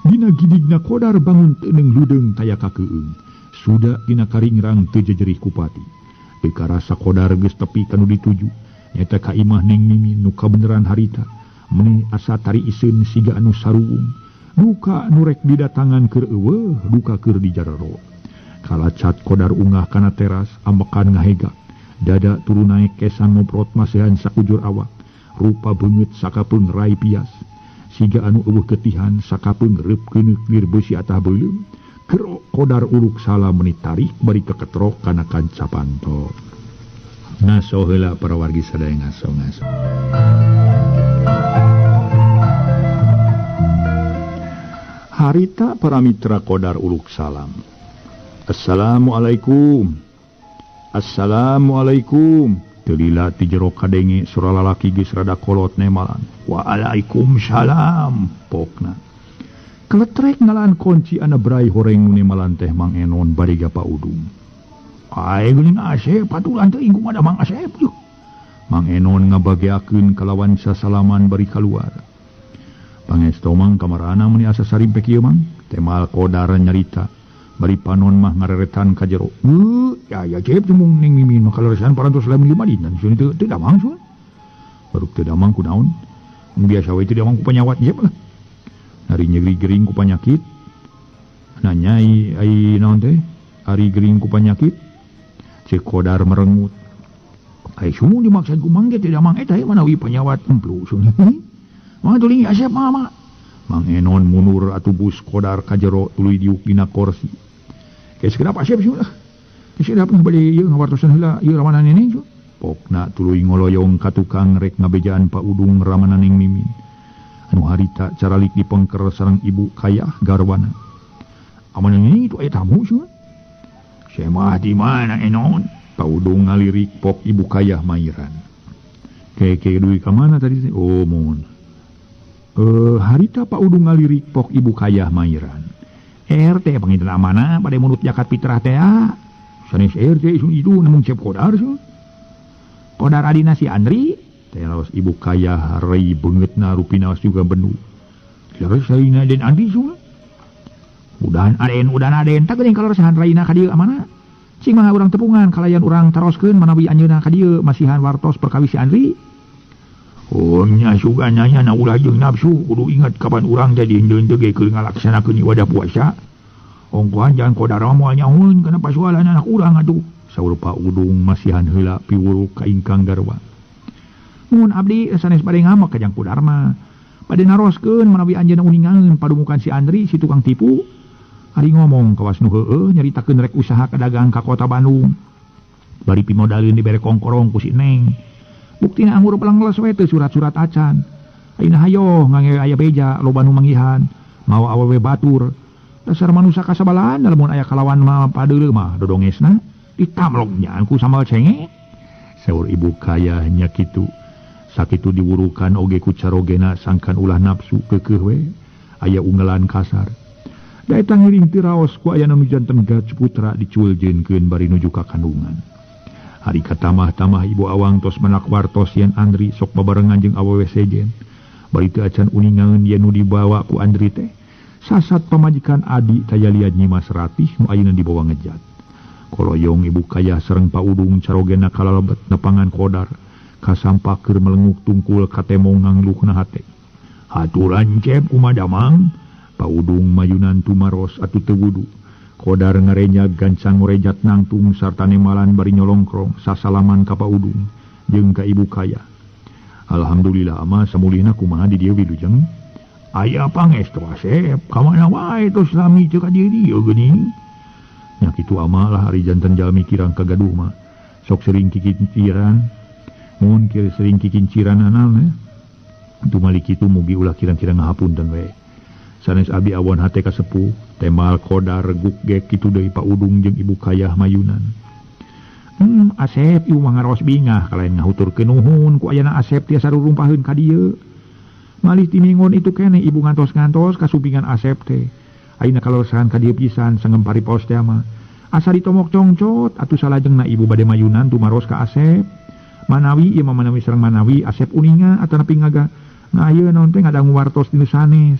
Speaker 1: Dina gidigna Qadar bangun teuneng ludeung tayaka keueung. Suda dina karingrang teu jejerih ku pati. Teu karasa Qadar geus tepi kanu dituju. Nyata ka imah Neng Mimin nu kabeneran harita. Meni asa tari iseun siga anu saruung. Duka nu rek didatangan keur eueuh, duka keur dijarero. Kalacat Qadar unggah kana teras ambekan ngahega. Dada turun naik kesan ngoprot masehan sakujur awak. Rupa beungeut sakapeung rai pias. Siga anu eueuh ketihan sakapeung reup keuneuk lir beusi atah beuleum. Keur Qadar uluk salah meni tarik bari keketrok kana kanca panto. ngaso heula para wargi sadaya ngaso. Harita para mitra Qadar uluk salam. Assalamualaikum. Assalamualaikum. Telila ti jero kadenge surah lalaki geus rada kolot nemalan. Waalaikumsalam pokna. Keletrek ngalaan kunci ana brai horeng nu nemalan teh Mang Enon bariga Pak Udung. Ai geuning Asep patulan teh ingkung ada Mang Asep yuk. Mang Enon ngabageakeun kalawan sasalaman bari kaluar. Pangesto Mang kamarana meni asa sarimpe kieu Mang. Temal Qadar nyarita. Bari panon mah ngareretan ka jero. Ya Jep mung ning mimin mah kaleresan parantos lamun 5 dina. Sun teu damang sun. Baru teu damang ku naon? Biasa we teu damang ku penyawat Jep lah. Hari nyeri gering ku panyakit. Nanya ai naon teh? Hari gering ku panyakit. Cek Qadar merengut. Ai sumung dimaksud ku Mang ge teu damang eta manawi penyawat emplu sun. Mah tuling Asep mah. Mang Enon mundur atuh bus Qadar ka jero tuluy diuk dina kursi. Kes kenapa Asep sih? Kes kenapa bade ieu ngawartosan heula ieu ramanan neneng? Pokna tuluy ngoloyong ka tukang rek ngabejaan Pak Udung ramanan ning mimin. Anu harita caralik dipengker sareng ibu kayah garwana. Amanan ini itu aya tamu sih. Saya mah di mana Enon? Pak Udung ngalirik pok ibu kayah mairan. Keke duit ka mana tadi? Oh mohon. Harita Pak Udung ngalirik pok ibu kayah mairan. RT panginten amanah pada menurut jakat fitrah teh sanes RT isun itu namun Cep Qadar sih. Qadar adina si Andri teh laos ibu kayah rei beungeutna rupina juga benu. Laos saina den Andri sih. Udan aden tak geuning kalorosahan raina ka dieu amanah. Cing mah urang tepungan kalayan urang taroskeun manawi anjeunna ka dieu masihan wartos perkawis si Andri. Nya suga nanya na ulah jeung nafsu kudu ingat kapan urang teh diindeun teh ge keur ngalaksanakeun ibadah puasa. Ongkohan jangan Qadar moal nyahoeun kana pasualan anak urang atuh. Saur Pak Udung masihan heula piwuruk ka ingkang garwa. Mun abdi sanes bade ngamak ka jang Qadar mah. Bade naroskeun manawi anjeunna uningan padumukan si Andri si tukang tipu. Ari ngomong kawas nu heueuh nyaritakeun rek usaha kadagang ka kota Bandung. Bari pimodalieun dibere kongkorong ku si Neng. Buktina anggur pelang ngeles we teu surat-surat acan. Ayeuna hayo ngangge aya beja loba nu manggihan, mawa awewe batur. Dasar manusia kasabalaan lamun aya kalawan mah padeuleu mah dodongesna ditamlog nyaan ku sambal cenge. Saur ibu kayah nya kitu. Sakitu diwurukan oge ku carogena sangkan ulah nafsu keukeuh we. Aya unggelan kasar. Da eta ngiring ti raos ku aya nu janten Gaj Putra diculjeunkeun bari nuju ka kandungan. Hari katamah-tamah ibu awang tos menak wartos yen Andri sok babarengan jeung awewe sejen. Bari teu acan uningaeun yen nu dibawa ku Andri teh. Sasat pamajikan Adi taya liad Nyimas Ratih nu ayeuna dibawa ngejat. Koloyong ibu kayah sareng Pak Udung carogena kalalebet nepangan Qadar. Kasampak keur melenguk tungkul katemong ngangluhna hate. Haturan Cep kumaha Mang? Pak Udung mayunan tumaros atuh teu wudu. Qadar ngarenyag gancang ngorejat nangtung sarta nemalan bari nyolongkrong sasalaman ka Pak Udung jeung ka ibu kayah. Alhamdulillah ama samulihna kumaha di dieu wilujeng? Aya pangestu Asep, ka mana wae tos lami teu ka dieu geuning. Nya kitu ama lah ari janten jalmi kirang kagaduh mah. Sok sering kikinciran. Mun kieu sering kikinciran analna. Tumali kitu mugi ulah kirang-kirang ngahapunten we. Sanes abi awon hate kasepuh, temal Qadar reguk ge kitu deui Pak Udung jeung ibu kayah mayunan. Asep ieu mah ngaros bingah kalain ngahuturkeun nuhun ku ayana Asep tiasa rurumpaheun ka dieu. Malih timingon itu keneh ibu ngantos-ngantos kasupingan Asep teh. Ayeuna kalorosahan ka dieu pisan sangem paripos teh mah. Asa ditomok congcot atuh salajengna ibu bade mayunan tumaros ka Asep. Manawi ieu mah manawi sareng manawi Asep uninga atawa nepi ngaga. Ngayeun naon teh ngadangu wartos dinu sanes.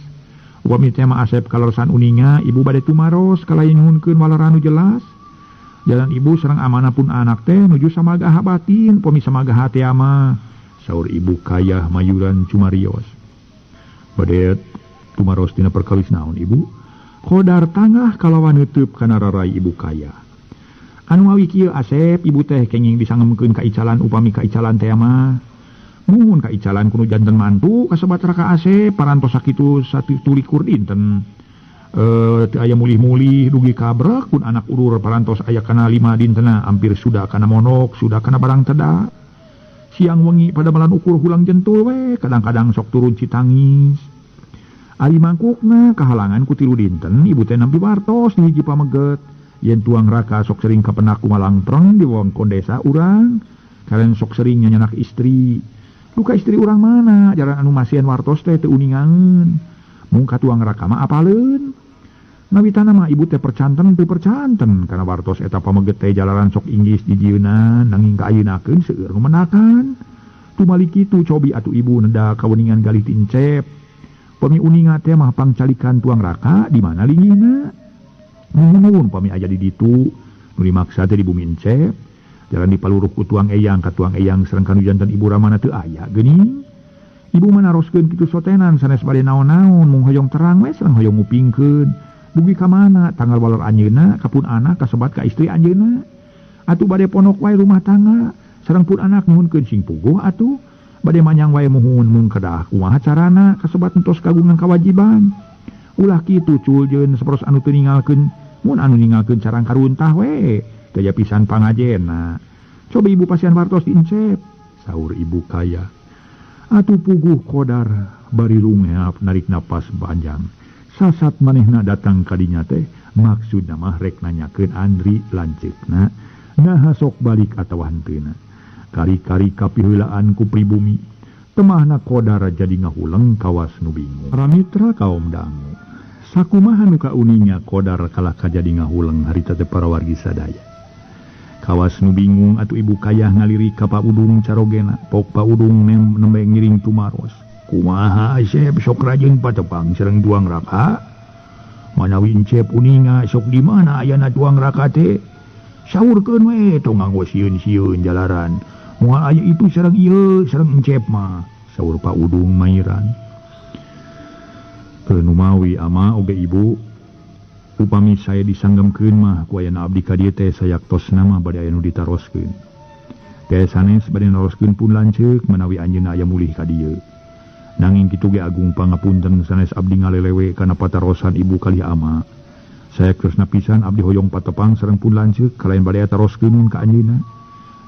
Speaker 1: Upami teh mah Asep kalorosan uninga ibu bade tumaros kalayan nyuhunkeun walaran nu jelas. Jalan ibu sareng amanah pun anak teh nuju samagaha batin upami samagaha teh mah. Saur ibu kayah mayuran cumarios. Bade tumaros dina perkawis naon ibu? Qadar tangah kalawan neuteub kana rarai ibu kayah. Anu awi kieu Asep ibu teh kenging disangemkeun ka icalan upami ka icalan teh mah. Mun ka icalan kudu janten mantu kasebat raka Asep parantos sakitu satu tulikur dinten. aya mulih-mulih dugi kabrak pun anak urur parantos aya kana 5 dintena hampir sudah kana monok sudah kana barang teda siang wengi pada malan ukur hulang jentul we kadang-kadang sok turun citangis ari mangkukna kahalangan ku 3 dinten ibu teh nampi wartos di hiji pameget yen tuang raka sok sering kapenak kumalang preng di wewengkon desa urang kalian sok sering nyanyanak istri luka istri urang mana jaran anu masian wartos teh teu uningangeun mung ka tuang raka mah apaleun nawitana mah ibu teh percanten karena wartos eta pameget teh jalaran sok inggis di jieunna nanging kaayeunakeun seueur nu menakan tumali kitu cobi atuh ibu neda kaweningan galih ti Encep pami uninga teh mah pangcalikan tuang raka di mana linggihna nuhun pami aya di ditu nu dimaksa teh di bumi Encep jalan dipaluruh ku tuang eyang ka tuang eyang sareng kanu janten ibu ramana teu aya geuning ibu mah naroskeun kitu sotenan sanes bade naon-naon mung hoyong terang we sareng hoyong ngupingkeun dugi ka mana tanggal walor anjeunna kapun anak kasebat ka istri anjeunna atuh bade ponok wae rumah tangga sareng pun anak nuhunkeun sing puguh atuh bade manyang wae muhun mung kedah kumaha carana kasebat entos kagungan kawajiban ulah kitu culjeun saperos anu teu ningalkeun mun anu ningalkeun carang karuntah we daya pisan pangajenna coba ibu pasian wartos di Encep saur ibu kaya atuh puguh kodar bari rungeap narik napas panjang sasat manehna datang kadinya teh maksudna mah rek nanyakeun Andri lanceukna naha sok balik atawa hanteuna kari-kari kapiheulaan ku pribumi temahna kodar jadi ngahuleng kawas nu bingung ramitra kaum dangu sakumaha nu kauninga kodar kalah kajadi ngahuleng harita teh para wargi sadaya kawas nu bingung atuh ibu kayah ngaliri ka Paudung carogena pok Paudung nembe ngiring tumaros kumaha Encep sok rajin patepang sareng tuang raka manawi Encep uninga sok di mana ayana tuang raka teh saurkeun we tong nganggo sieun-sieun jalaran moal aya itu sareng ieu sareng Encep mah saur Paudung mairan Numawi ama oge ibu upami saya disanggemkeun mah ku ayana abdi ka dieu teh sayaktos nama bade aya nu ditaroskeun teh sanes bade naroskeun pun lanceuk menawi anjeunna aya mulih ka dieu nanging kitu ge agung pangapunten sanes abdi ngalelewe kana patarosan ibu kali ama saya kresna pisan abdi hoyong patepang sareng pun lanceuk kalayan bade taroskeun ka anjeunna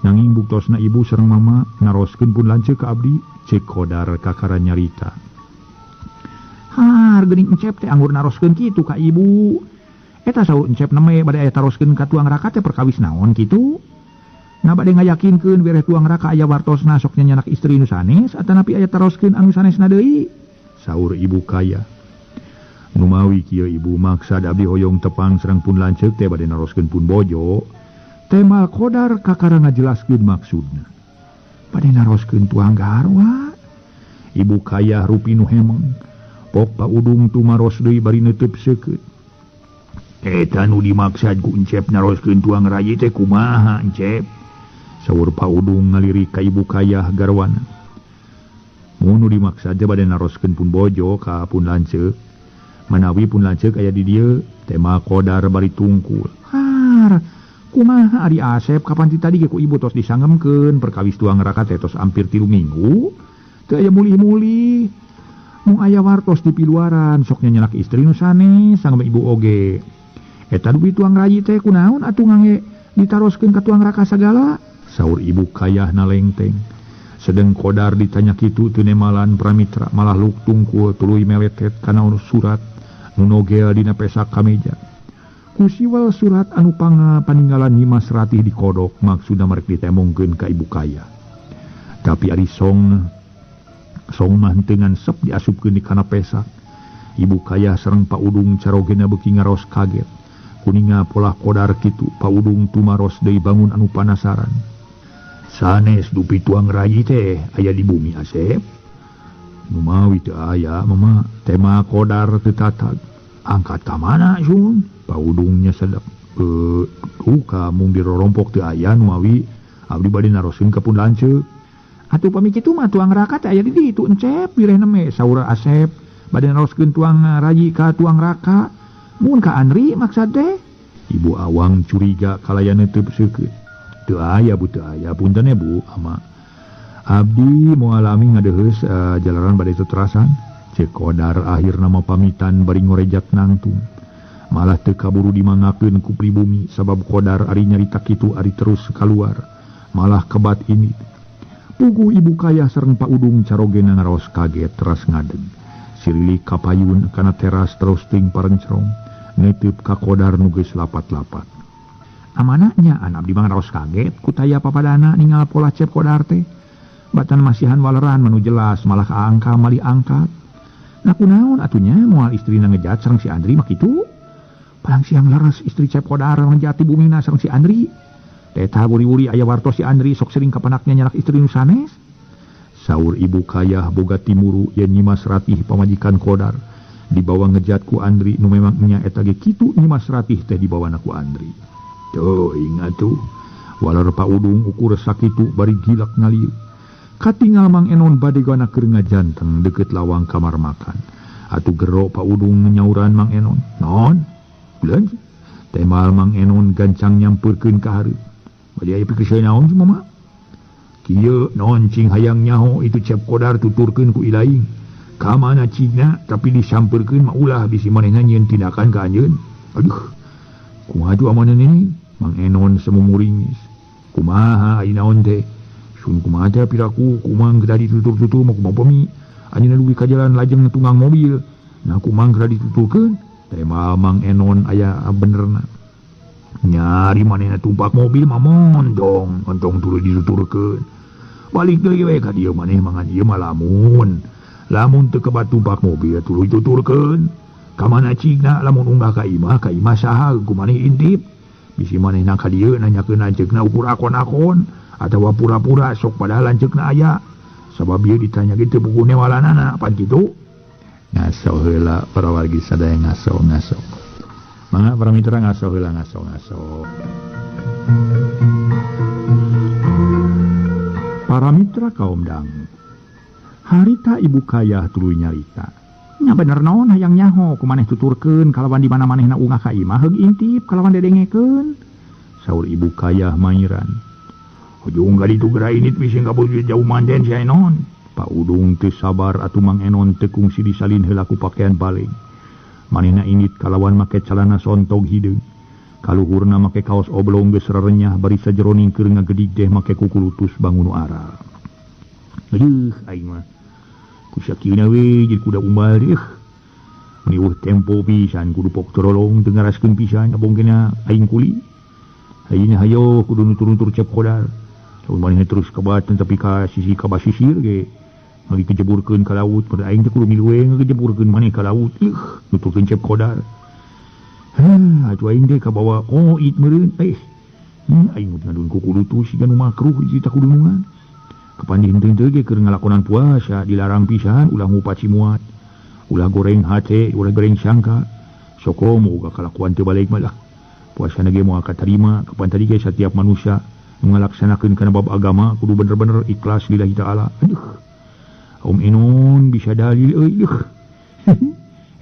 Speaker 1: nanging buktosna ibu sareng mama naroskeun pun lanceuk ka abdi ceuk kodar kakara nyarita har geuning Encep teh anggur naroskeun kitu ka ibu eta saur Encep neme bade aya taroskeun ka tuang raka teh perkawis naon kitu na bade ngayakinkeun bereh tuang raka aya wartosna sok nyanyanak istri nu sanes atanapi aya taroskeun anu sanesna deui saur ibu kaya numawi kieu ibu maksad abdi hoyong tepang sareng pun lanceuk teh bade naroskeun pun bojo teh mal kodar kakara ngajelaskeun maksudna bade naroskeun tuang garwa ibu kaya rupi nu hemeng pok Paudung tumaros deui bari neuteub seukeut eta nu dimaksad ku Encep naroskeun tuang rayi teh kumaha Encep saur Paudung ngalirik ka ibu kayah garwana mun nu dimaksad teh bade naroskeun pun bojo ka pun lanceuk manawi pun lanceuk aya di dieu tema kodar bari tungkul har kumaha ari Asep kapan ti tadi ge ku ibu tos disanggemkeun perkawis tuang raka teh tos hampir 3 minggu teu aya mulih-mulih mung aya wartos di piluaran sok nyanyanak istri nu sanes sanggem ibu oge eta dugi tuang rayi teh kunaon atuh ngangge ditaroskeun ka tuang raka sagala saur ibu kayah nalengteng sedeng kodar ditanya kitu teu nemalan pramitra malah luk tungkul tuluy meletet kana surat nu nogel dina pesak kameja ku siwal surat anu paninggalan Nyimas Ratih di kodok maksudna marek ditemongkeun ka ibu kayah tapi ari song mah henteu ngansep diasupkeun di kana pesak ibu kayah sareng Paudung carogena beuki ngaros kaget kuninga pola kodar kitu Paudung tumaros deui bangun anu panasaran sanes dupi tuang rayi teh aya di bumi Asep numawi teu aya mama tema kodar teu tatag angkat ka mana sun Paudungnya sedep ka mung dirorompok teu aya numawi abdi bade naroskeun ka pun lanceuk atuh pami kitu mah tuang raka teh aya di ditu Encep bileh neme saur Asep bade naroskeun tuang rayi ka tuang raka mun ka Andri maksad teh ibu awang curiga kalayan neuteub seukeut teu aya bu teu aya punten Bu ama abdi moal alami ngadeheus jalaran bade teterasan Cek Qodar akhir nama pamitan bari ngorejat nangtung. Malah teu kaburu dimangakeun ku pribumi sabab Qodar ari nyarita kitu ari terus keluar. Malah kebat ini. Pugu ibu kaya sareng Pak Udung carogena ngaraos kaget teras ngadeg. Sirilik kapayun kana teras terus ting parencerong. Netep ka Qodar nu geus lapat-lapat. Amananya anak di ngaraos kaget kutaya papadana ningal pola Cep Qodar teh. Batan masihan waleran manu jelas malah kaangka mali angkat. Nah kunaon atunya moal istrina ngejat sareng si Andri mah kitu. Palang siang leres istri Cep Qodar ngejati bumina sareng si Andri. Teta buri-buri aya wartos si Andri sok sering kapanaknya nyalak istri nu sanes. Saur ibu kayah boga timuru yen Nyimas Ratih pamajikan Qodar dibawa ngejat ku Andri nu memang nya eta ge kitu Nyimas Ratih teh dibawana ku Andri. Tuh ingat tuh walar Pak Udung ukur sakitu bari gilak ngalieu. Katinggal Mang Enon bade gana keur ngajanteng deket lawang kamar makan. Atu gero Pak Udung nyauran Mang Enon. Non, bulan temal Mang Enon gancang nyamperkeun ka hareup. Bade aya pikeun naon si mama? Kieu non cing hayang nyaho itu Cep Qodar tuturkeun ku ilaing. Ka mana cingna tapi disamperkeun mah ulah bisi manehna nyieun tindakan ka anjeun. Aduh. Kumaha tu amanan ini? Mang Enon semumuringis. Kumaha ai naon teh? Sun kumaha teh piraku kumang geus ditutur-tutur mah kumaha pami. Anjeunna leuwih ka jalan lajeng tunggang mobil. Nah kumang geus dituturkeun. Teh Mang Enon aya benerna. Nyari manehna tumpak mobil mah mondong, ontong tuluy dituturkeun. Balik deui we ka dieu maneh mangan ieu mah lamun. Lamun teu kebat tumpak mobil tuluy tuturkeun. Ka mana cigna lamun unggah ka imah saha ku maneh intip. Bisi manehna ka dieu nanyakeun lanceukna ukur akon-akon atawa pura-pura sok padahal lanceukna aya. Sabab ieu ditanya kitu buku newalanana pan kitu. Ngaso heula para wargi sadaya ngaso. Mangga para mitra ngaso heula ngaso. Para mitra kaum dangu. Harita ibu kayah tuluy nyarita. Nya bener naon hayang nyaho kumaneh tuturkeun kalawan di mana manehna unggah ka imah heug intip kalawan dedengekeun. Saur ibu kayah mairan. Ujung gadi tu gerai ini bisi kabujut jauh manden si Enon. Pak Udung teu sabar atuh Mang Enon teu kungsi disalin heula ku pakaian baling. Manehna init kalawan make calana sontog hideung. Kaluhurna make kaos oblong geus rerenyah bari sajeroning keur ngagedig teh make kuku lutus bangun aral. Aduh aing mah kusakiuna we jadi kuda umbal deh. Meniuh tempo pisan kudu pok terolong teu ngaraskeun pisan abongkeuna aing kuli. Ayeuna hayo kudu nutur-nutur Cep Qodar. Saur manehna terus kabat tapi ka sisi ka basisir ge. Magi kejeburkeun ka laut pada aing teh kudu milu we ngajeburkeun maneh ka laut. Nuturkeun Cep Qodar. Atuh aing teh kabawa koit meureun. Aing ngadun kuku lutus siga nu makruh hiji tak kudunungan. Kepan henteu ge keur ngalakonan puasa dilarang pisan ulah ngupaci muat. Ulah goreng hate, ulah goreng sangka. Sokom uga kalakuan teu balik mah lah. Puasana ge moal katarima kepan tadi ge setiap manusia ngalaksanakeun kana bab agama kudu bener-bener ikhlas lillahi taala. Aduh. Om Enon bisa dalil euy.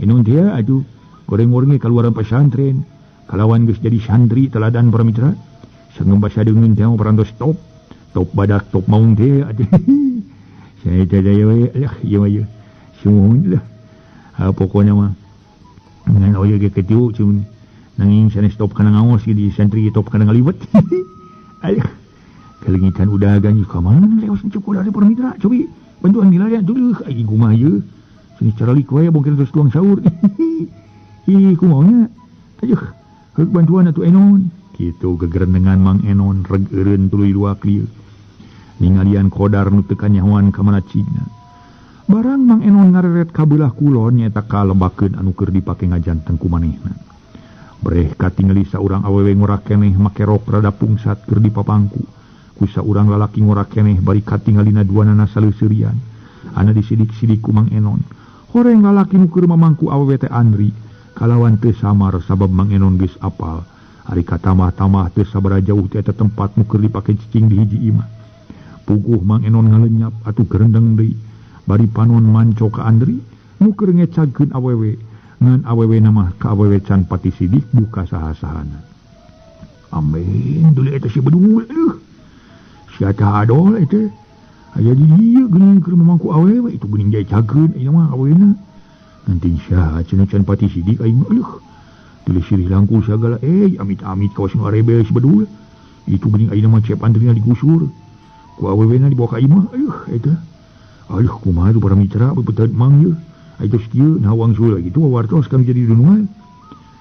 Speaker 1: Enon teh atuh goreng-goreng ge kaluaran pesantren. Kalawan geus jadi santri teladan para mitra. Sanggeum basa deungeun teh parantos top. Top badak top maung teh aduh. Saya teh daya we lah ieu mah ieu. Sumun lah. Pokona mah ngan oye ge kitu cuman nanging sanes top kana ngaos di santri top kana ngaliwet. Aduh. Kelengitan udah ganji ka mana leos Cep Qodar para mitra. Cobi bantuan dilarian dulu aing kumaha ieu. Sini caralik we bongkeun terus tuang saur. Kumaha? Aduh. Heuk bantuan atuh Enon. Kitu gegerendengan Mang Enon reg eureun tuluy luak lieu. Ningalian Qodar nu teu kanyahoan ka mana cigna. Barang Mang Enon ngareret ka beulah kulon nyaeta kalebakeun anu keur dipake ngajanteng ku manehna. Breh katingali saurang awewe ngorak keneh make rok rada pungsat keur dipapangku. Ku saurang lalaki ngorak keneh bari katingalina duanana saleuseurian. Ana disidik-sidik ku Mang Enon. Horeng lalaki nu keur mamangku awewe teh Andri kalawan teu samar sabab Mang Enon geus apal. Ari katamah-tamah teu sabaraha jauh teh eta tempat nu keur dipake cicing di hiji imah. Puguh Mang Enon ngalenyap atuh gerendeng deui. Bari panon manco ka Andri nu keur ngecagkeun awewe. Ngan awewe nama ka awewe can pati sidik buka saha-sahana. Amin deuli eta si bedungul. Si eta adol eta. Aya di dieu geuning keur mamangku awewe itu geuning jaya cageun ieu mah awewena. Nanti syah can pati sidik aing mah. Tulis sirih langkul segala amit-amit kawas nu arebel sebedul. Itu bening aing mah cep andrina digusur. Ku awewena dibawa ka imah. Eta. Kumaha tu para mitra beuteut mang ye. Ai tos kieu nawang sula gitu wartos kami jadi dunungan.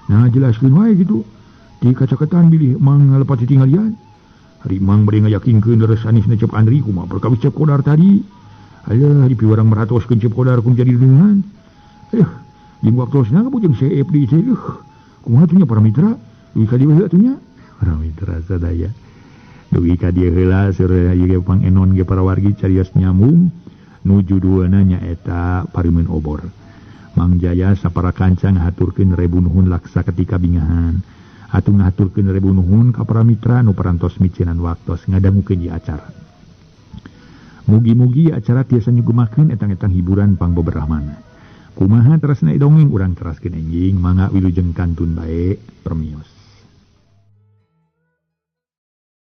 Speaker 1: Nah jelaskeun wae gitu. Di kacaketan bilih mang ngalepat tingalian. Hari mang bade ngayakinkeun leresanisna cep andri kumaha perkawis cep kodar tadi. Alah di piwarang meratoskeun cep kodar kun jadi dunungan. Di waktosna kabujeng CF di teh. Kumaha tunya para mitra? Dugi ka dieu heula tunya. Para mitra sadaya. Dugi ka dieu heula seueur ieu pangenon ge para wargi carios nyambung. Nuju duana nyaeta parimeun obor. Mang Jaya sapara kanca ngahaturkeun rebu nuhun laksa ketika bingahan. Atuh ngahaturkeun rebu nuhun ka para mitra nu parantos micenan waktos ngadangukeun ieu acara. Mugi-mugi acara tiasa nyugumakeun etang-etang hiburan pangboberahman. Kumaha terasna dongeng urang teraskeun enjing mangga wilujeng kantun bae permios.